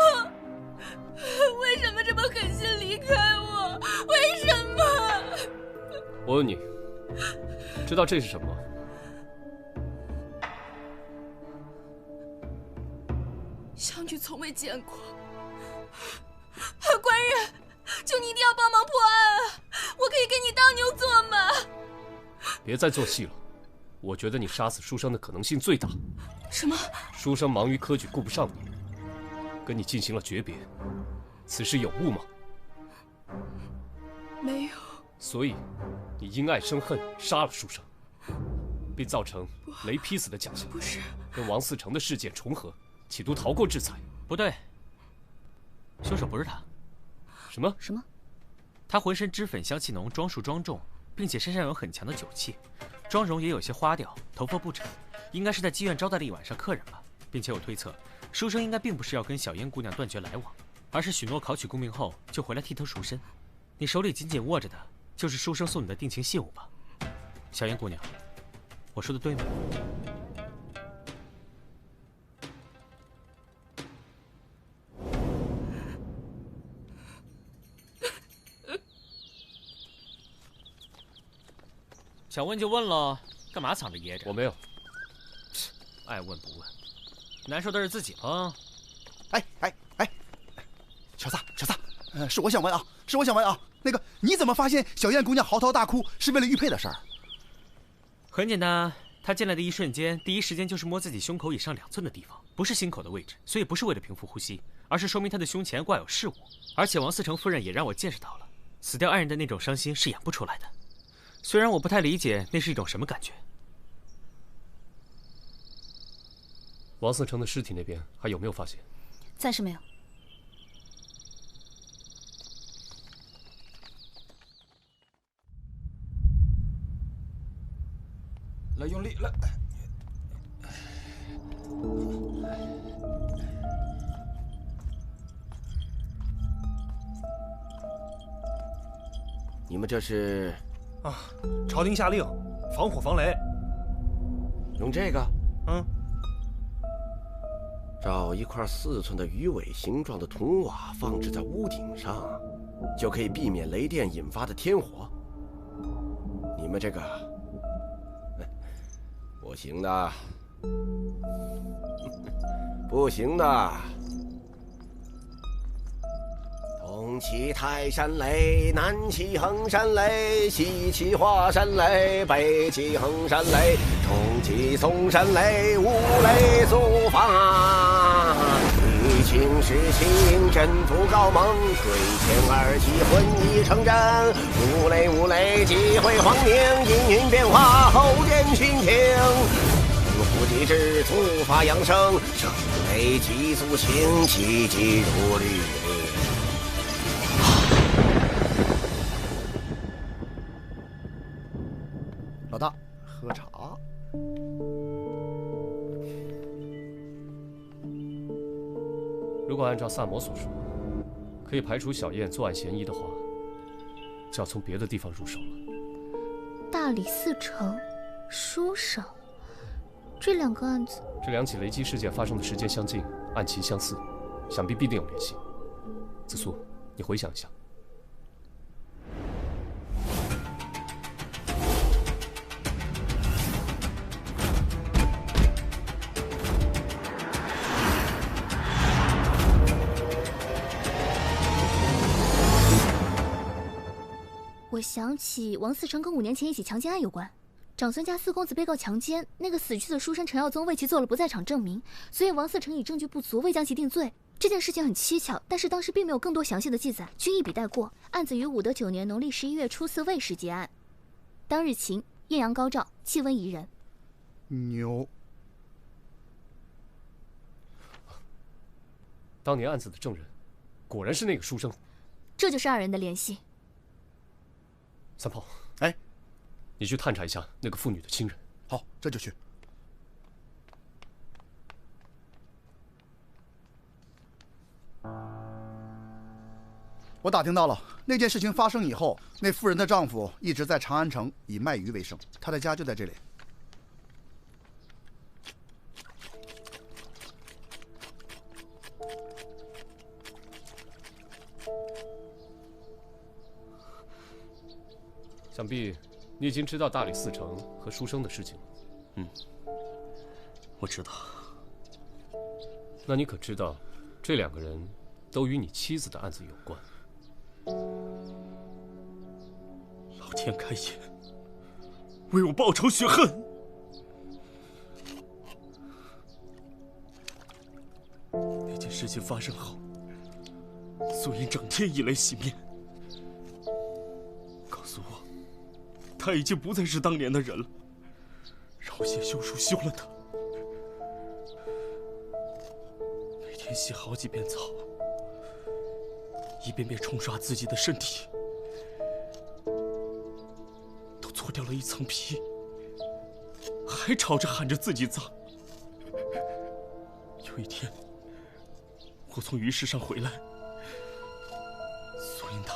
为什么这么狠心离开我？为什么？我问你，知道这是什么吗？小女从未见过。官人，求你一定要帮忙破案啊！我可以给你当牛做马。别再做戏了，我觉得你杀死书生的可能性最大。什么？书生忙于科举，顾不上你，跟你进行了诀别，此事有误吗？没有。所以，你因爱生恨，杀了书生，并造成雷劈死的假象。不是。跟王嗣成的事件重合，企图逃过制裁。不对，凶手不是他。什么？什么？他浑身脂粉，香气浓，装束庄重，并且身上有很强的酒气，妆容也有些花调，头发不整，应该是在妓院招待了一晚上客人吧。并且我推测，书生应该并不是要跟小燕姑娘断绝来往，而是许诺考取功名后就回来替她赎身。你手里紧紧握着的，就是书生送你的定情信物吧？小燕姑娘，我说的对吗？想问就问了，干嘛藏着掖着？我没有。爱问不问，难受的是自己吗？哎，小撒，是我想问啊，那个你怎么发现小燕姑娘嚎啕大哭是为了玉佩的事儿？很简单，她进来的一瞬间，第一时间就是摸自己胸口以上2寸的地方，不是心口的位置，所以不是为了平复呼吸，而是说明她的胸前挂有饰物。而且王嗣成夫人也让我见识到了，死掉爱人的那种伤心是演不出来的。虽然我不太理解那是一种什么感觉。王嗣成的尸体那边还有没有发现？暂时没有。来，用力来！你们这是？啊，朝廷下令，防火防雷。用这个？嗯。找一块4寸的鱼尾形状的铜瓦放置在屋顶上，就可以避免雷电引发的天火。你们这个不行的，不行的。东起泰山雷，南起衡山雷，西起华山雷，北起衡山雷，中起嵩山雷，五雷速发。以情示情，征服高蒙，水前而起，混一成真。五雷，击毁皇陵，阴云变化，后见寻情。福气之速发扬声，声雷急速行，急急如律令。老大，喝茶。如果按照萨摩所说，可以排除小燕作案嫌疑的话，就要从别的地方入手了。大理寺丞、书生，这2个案子，这2起雷击事件发生的时间相近，案情相似，想必必定有联系。子苏，你回想一下。我我想起王嗣成跟5年前一起强奸案有关，长孙家4公子被告强奸，那个死去的书生陈耀宗为其做了不在场证明，所以王嗣成以证据不足未将其定罪。这件事情很蹊跷，但是当时并没有更多详细的记载，均一笔带过。案子于武德9年农历11月初4未时结案，当日晴，艳阳高照，气温宜人。牛。当年案子的证人，果然是那个书生。这就是2人的联系。三炮，哎，你去探查一下那个妇女的亲人。好，这就去。我打听到了，那件事情发生以后，那妇人的丈夫一直在长安城以卖鱼为生，他的家就在这里。想必你已经知道大理寺丞和书生的事情了。嗯，我知道。那你可知道，这2个人都与你妻子的案子有关？老天开眼，为我报仇雪恨！那件事情发生后，素英整天以泪洗面，告诉我他已经不再是当年的人了，让我写休书休了他。每天洗好几遍澡，一遍遍冲刷自己的身体，都搓掉了一层皮，还吵着喊着自己脏。有一天，我从鱼市上回来，素英她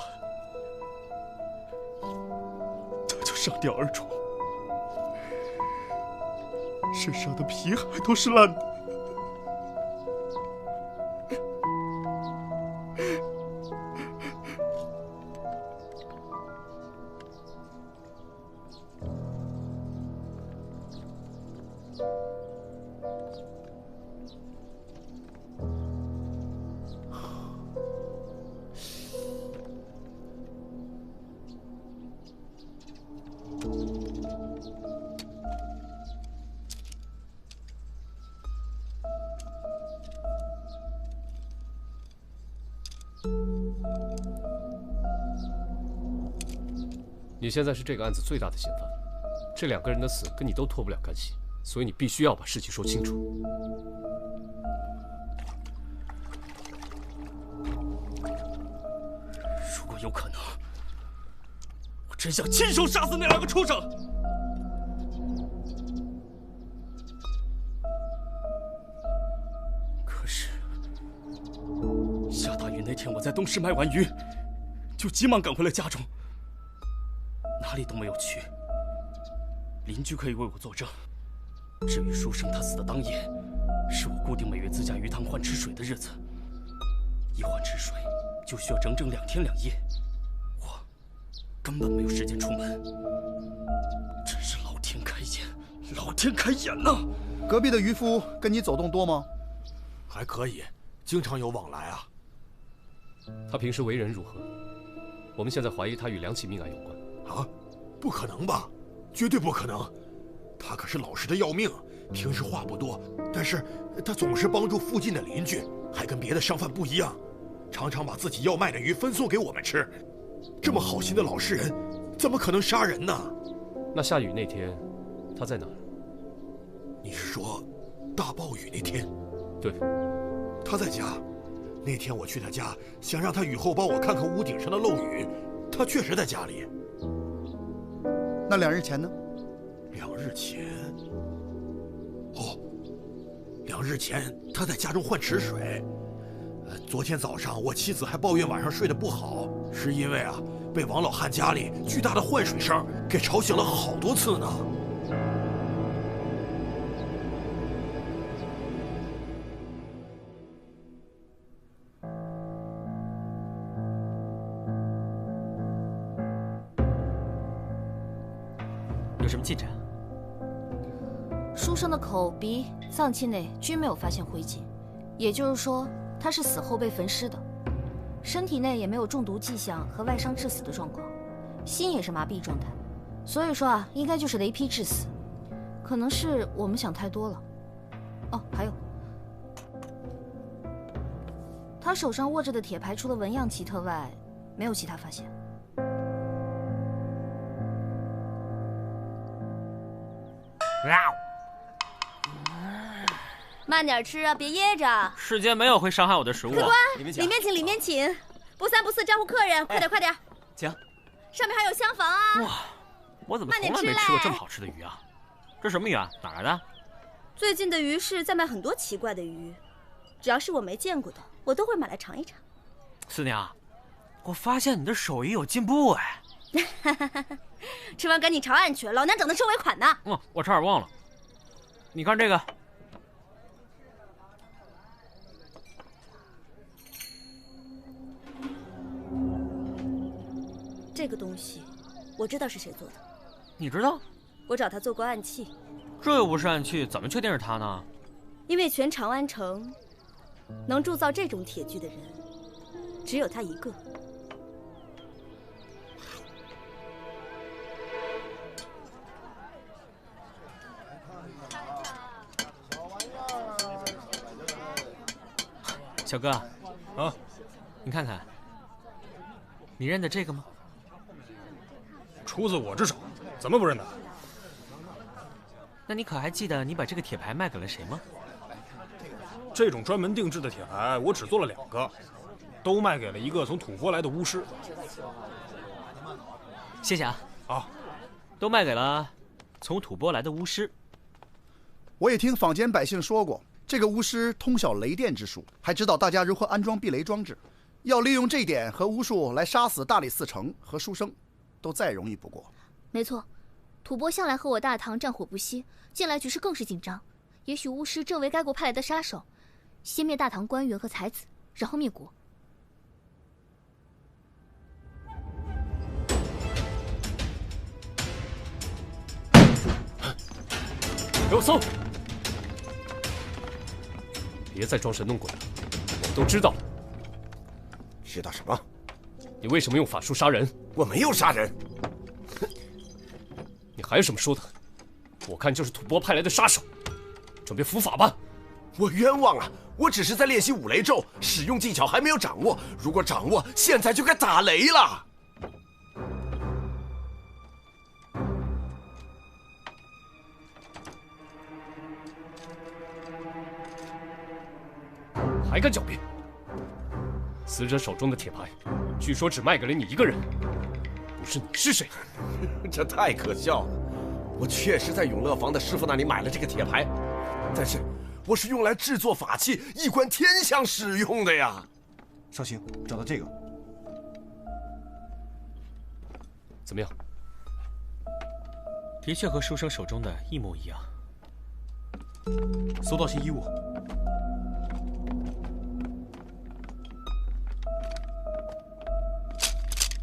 就上吊而죽，身上的皮还都是烂的。你现在是这个案子最大的嫌犯，这2个人的死跟你都脱不了干系，所以你必须要把事情说清楚。如果有可能，我真想亲手杀死那2个畜生。可是下大雨那天，我在东市卖完鱼，就急忙赶回了家中，哪里都没有去。邻居可以为我作证。至于书生他死的当夜，是我固定每月自家鱼塘换池水的日子，一换池水就需要整整2天2夜，我根本没有时间出门。真是老天开眼，老天开眼呐！隔壁的渔夫跟你走动多吗？还可以，经常有往来啊。他平时为人如何？我们现在怀疑他与2起命案有关。啊，不可能吧？绝对不可能！他可是老实的要命，平时话不多，但是他总是帮助附近的邻居，还跟别的商贩不一样，常常把自己要卖的鱼分送给我们吃。这么好心的老实人，怎么可能杀人呢？那下雨那天，他在哪儿？你是说大暴雨那天？对，他在家。那天我去他家，想让他雨后帮我看看屋顶上的漏雨，他确实在家里。那2日前呢？2日前，哦，2日前他在家中换池水。昨天早上我妻子还抱怨晚上睡得不好，是因为被王老汉家里巨大的换水声给吵醒了好多次呢。有什么进展？书生的口、鼻、脏器内均没有发现灰烬，也就是说他是死后被焚尸的，身体内也没有中毒迹象和外伤致死的状况。心也是麻痹状态，所以说啊，应该就是雷劈致死。可能是我们想太多了。哦，还有，他手上握着的铁牌除了纹样奇特外，没有其他发现。慢点吃啊，别噎着。世间没有会伤害我的食物。客官，里面请，里面请，不三不四招呼客人，快点快点。请。上面还有厢房啊。哇，我怎么从来没吃过这么好吃的鱼啊？这什么鱼啊？哪来的？最近的鱼市在卖很多奇怪的鱼，只要是我没见过的，我都会买来尝一尝。四娘，我发现你的手艺有进步哎。吃完赶紧朝案去，老娘等着收尾款呢。我差点忘了，你看这个。这个东西，我知道是谁做的。你知道？我找他做过暗器。这又不是暗器，怎么确定是他呢？因为全长安城能铸造这种铁具的人，只有他一个。小哥，啊，你看看，你认得这个吗？出自我之手，怎么不认得？那你可还记得你把这个铁牌卖给了谁吗？这种专门定制的铁牌，我只做了2个，都卖给了一个从吐蕃来的巫师。谢谢啊。啊，都卖给了从吐蕃来的巫师。我也听坊间百姓说过，这个巫师通晓雷电之术，还知道大家如何安装避雷装置。要利用这一点和巫术来杀死大理寺丞和书生，都再容易不过。没错，吐蕃向来和我大唐战火不息，近来局势更是紧张。也许巫师正为该国派来的杀手，先灭大唐官员和才子，然后灭国。给我搜！别再装神弄鬼了，我们都知道了。知道什么？你为什么用法术杀人？我没有杀人。你还有什么说的？我看就是吐蕃派来的杀手，准备伏法吧。我冤枉啊！我只是在练习五雷咒，使用技巧还没有掌握。如果掌握，现在就该打雷了。还敢狡辩！死者手中的铁牌，据说只卖给了你一个人，不是你是谁？这太可笑了！我确实在永乐坊的师傅那里买了这个铁牌，但是我是用来制作法器、一观天象使用的呀。少卿，找到这个，怎么样？的确和书生手中的一模一样。搜到新衣物。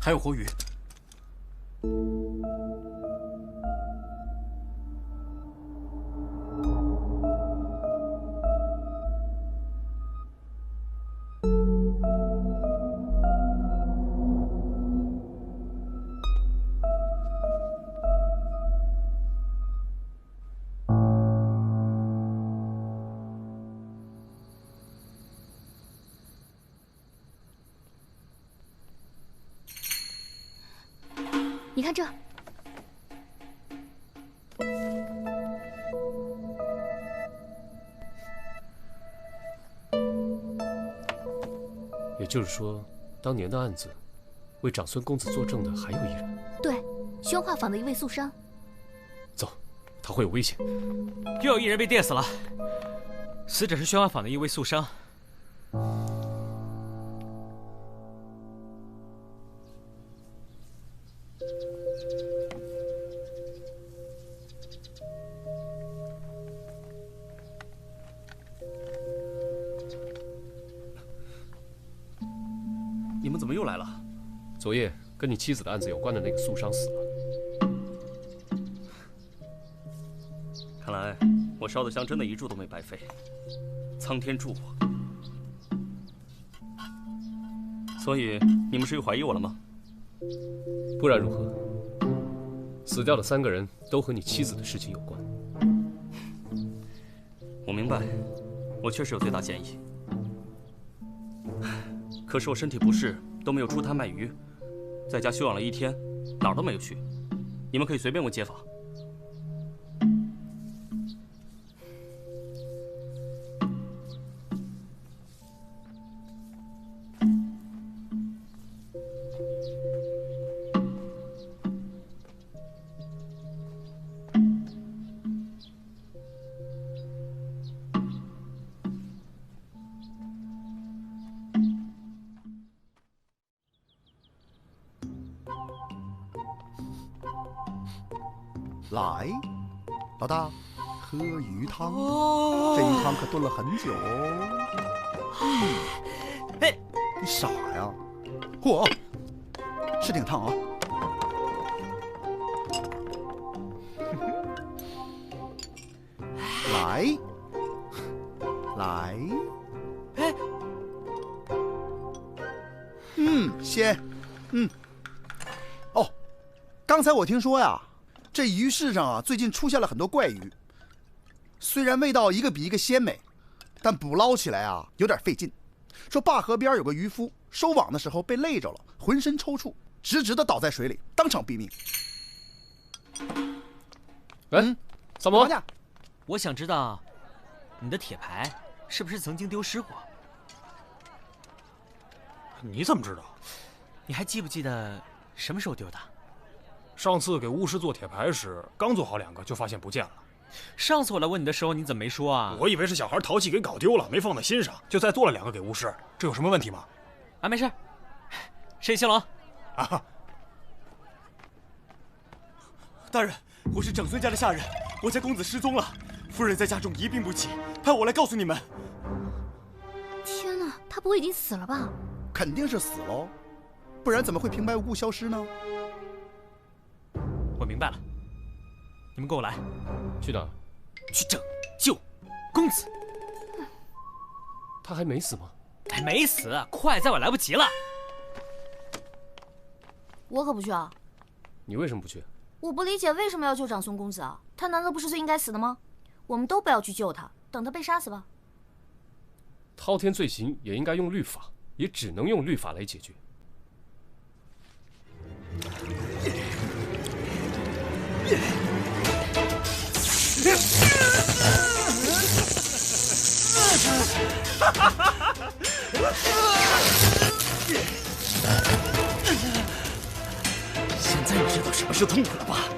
还有活鱼。你看这，也就是说，当年的案子，为长孙公子作证的还有一人。对，宣化坊的一位宿商。走，他会有危险。又有一人被电死了，死者是宣化坊的一位宿商。你们怎么又来了？昨夜跟你妻子的案子有关的那个宿商死了。看来我烧的香真的一炷都没白费，苍天助我。所以你们是又怀疑我了吗？不然如何？死掉的3个人都和你妻子的事情有关。我明白，我确实有最大嫌疑。可是我身体不适，都没有出摊卖鱼，在家休养了1天，哪儿都没有去。你们可以随便问街坊。来，老大，喝鱼汤。这鱼汤可炖了很久哦。哎，你傻呀？嚯，是挺烫啊。来，来，哎，鲜，哦，刚才我听说呀。这鱼市上啊，最近出现了很多怪鱼，虽然味道一个比一个鲜美，但捕捞起来啊有点费劲。说坝河边有个渔夫收网的时候被累着了，浑身抽搐，直直的倒在水里，当场毙命。小魔，我想知道你的铁牌是不是曾经丢失过？你怎么知道？你还记不记得什么时候丢的？上次给巫师做铁牌时，刚做好2个就发现不见了。上次我来问你的时候，你怎么没说啊？我以为是小孩淘气给搞丢了，没放在心上，就再做了2个给巫师。这有什么问题吗？啊，没事。谁姓龙？啊！大人，我是长孙家的下人，我家公子失踪了，夫人在家中一病不起，派我来告诉你们。天哪，他不会已经死了吧？肯定是死喽，不然怎么会平白无故消失呢？我明白了，你们跟我来。去哪儿？去拯救公子。他还没死吗？还没死，快，再晚来不及了。我可不去啊！你为什么不去？我不理解为什么要救长孙公子啊？他难道不是最应该死的吗？我们都不要去救他，等他被杀死吧。滔天罪行也应该用律法，也只能用律法来解决。现在你知道什么是痛苦了吧？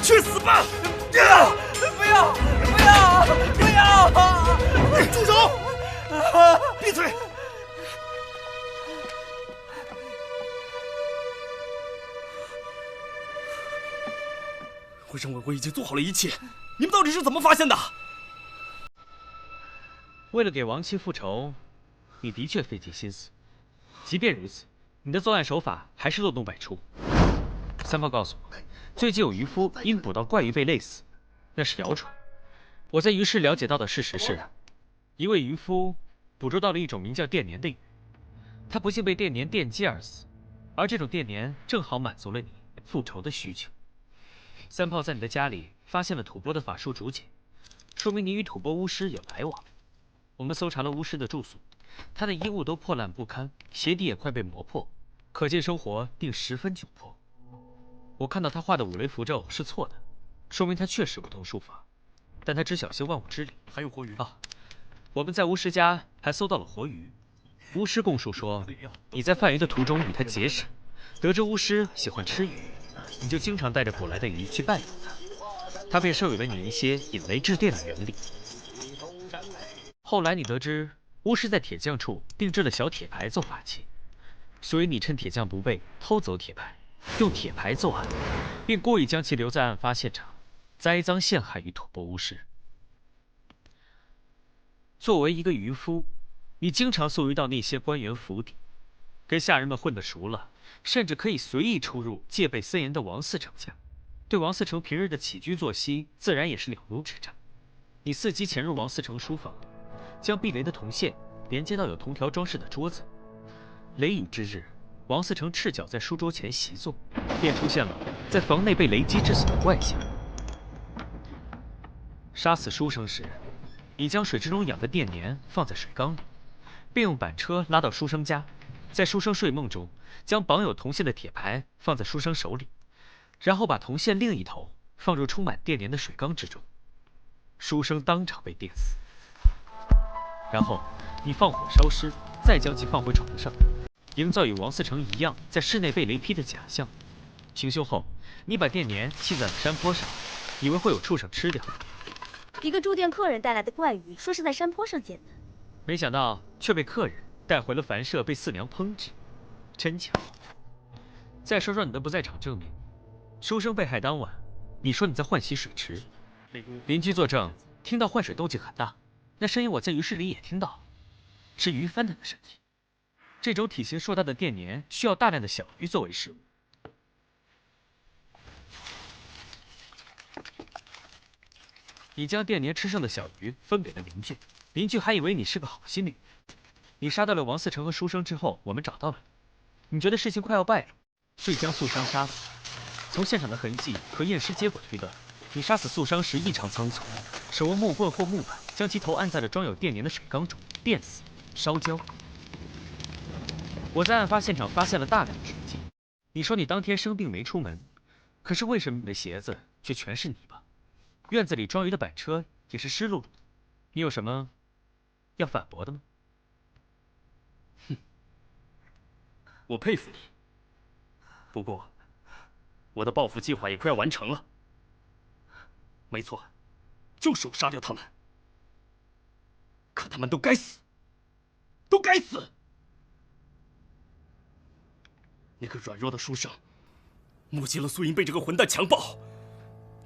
去死吧！不要！不要！不要！住手！闭嘴！我认为我已经做好了一切，你们到底是怎么发现的？为了给亡妻复仇，你的确费尽心思。即便如此，你的作案手法还是漏洞百出。三炮告诉我，最近有渔夫因捕到怪鱼被累死，那是谣传。我在鱼市了解到的事实是，一位渔夫捕捉到了一种名叫电鲶的鱼，他不幸被电鲶电击而死，而这种电鲶正好满足了你复仇的需求。三炮在你的家里发现了吐蕃的法术竹简，说明你与吐蕃巫师有来往。我们搜查了巫师的住所，他的衣物都破烂不堪，鞋底也快被磨破，可见生活定十分窘迫。我看到他画的五雷符咒是错的，说明他确实不通术法，但他只晓修万物之理。还有活鱼啊！我们在巫师家还搜到了活鱼。巫师供述说，你在贩鱼的途中与他结识，得知巫师喜欢吃鱼，你就经常带着捕来的鱼去拜访他，他便授予了你一些引雷制电的原理。后来你得知巫师在铁匠处定制了小铁牌做法器，所以你趁铁匠不备偷走铁牌，用铁牌作案，并故意将其留在案发现场，栽赃陷害于吐蕃巫师。作为一个渔夫，你经常宿渔到那些官员府邸，跟下人们混得熟了，甚至可以随意出入戒备森严的王嗣成家，对王嗣成平日的起居作息自然也是了如指掌。你伺机潜入王嗣成书房，将避雷的铜线连接到有铜条装饰的桌子。雷雨之日，王思成赤脚在书桌前习作，便出现了在房内被雷击致死的怪象。杀死书生时，已将水之中养的电粘放在水缸里，并用板车拉到书生家，在书生睡梦中将绑有铜线的铁牌放在书生手里，然后把铜线另一头放入充满电粘的水缸之中，书生当场被电死。然后你放火烧尸，再将其放回床上，营造与王思成一样在室内被雷劈的假象。行凶后，你把电粘弃在了山坡上，以为会有畜生吃掉。一个住店客人带来的怪鱼，说是在山坡上捡的，没想到却被客人带回了凡舍被四娘烹制，真巧。再说说你的不在场证明，书生被害当晚，你说你在换洗水池，邻居作证，听到换水动静很大，那声音我在鱼市里也听到，是鱼翻腾的声音。这种体型硕大的电粘需要大量的小鱼作为食物。你将电粘吃剩的小鱼分给了邻居，邻居还以为你是个好心女。你杀掉了王思成和书生之后，我们找到了你，你觉得事情快要败露，遂将素商杀了。从现场的痕迹和验尸结果推断，你杀死素商时异常仓促，手握木棍或木板，将其头按在了装有电粘的水缸中，电死、烧焦。我在案发现场发现了大量的血迹。你说你当天生病没出门，可是为什么你的鞋子却全是泥巴？院子里装鱼的板车也是湿漉漉的，你有什么要反驳的吗？哼，我佩服你。不过，我的报复计划也快要完成了。没错，就是我杀掉他们。可他们都该死，都该死！那个软弱的书生，目击了苏银被这个混蛋强暴。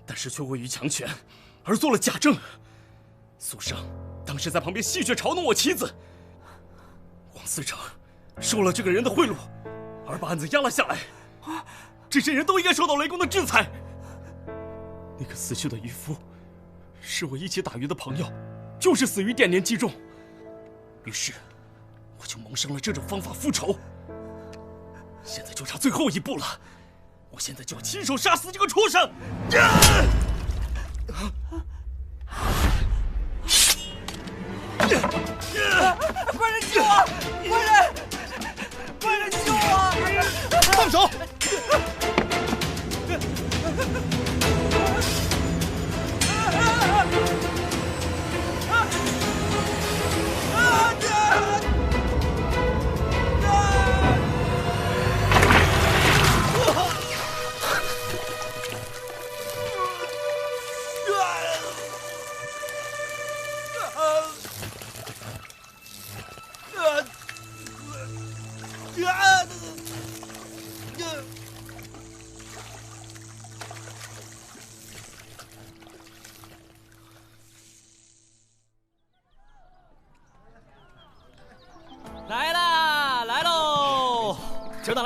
但是却位于强权，而做了假证。苏生当时在旁边戏谑嘲弄我妻子。王思成收了这个人的贿赂，而把案子压了下来。这些人都应该受到雷公的制裁。那个死去的渔夫，是我一起打鱼的朋友，就是死于电粘击中。于是，我就萌生了这种方法复仇。现在就差最后一步了。我现在就要亲手杀死这个畜生！快人救我！快人救我！放手！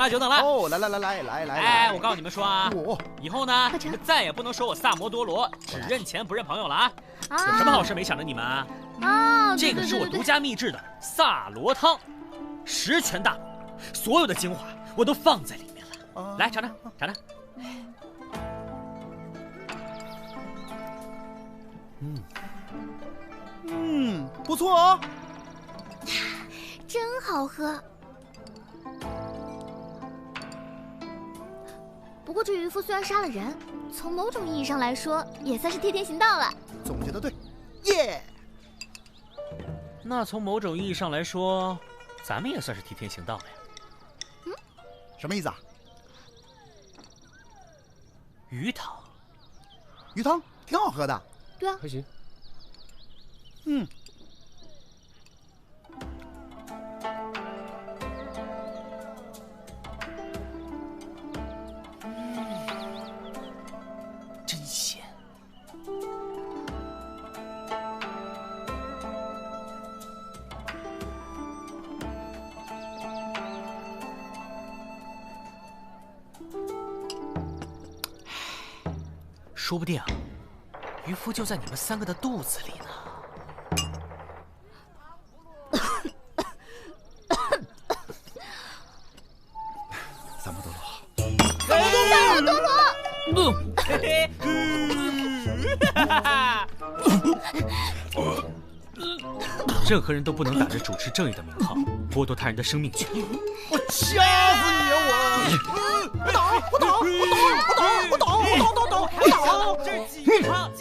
久等了哦，来！哎，我告诉你们说啊，以后呢，你们再也不能说我萨摩多罗只认钱不认朋友了啊！有什么好事没想着你们啊？这个是我独家秘制的萨罗汤，10全大补，所有的精华我都放在里面了。来尝尝，尝尝。不错哦，真好喝。不过这渔夫虽然杀了人，从某种意义上来说，也算是替天行道了。总结得对，耶！那从某种意义上来说，咱们也算是替天行道了呀。什么意思啊？鱼汤，鱼汤挺好喝的。对啊，还行。真鲜。说不定渔夫就在你们3个的肚子里呢。任何人都不能打着主持正义的名号，剥夺他人的生命权。我掐死你啊！我打！这是几场？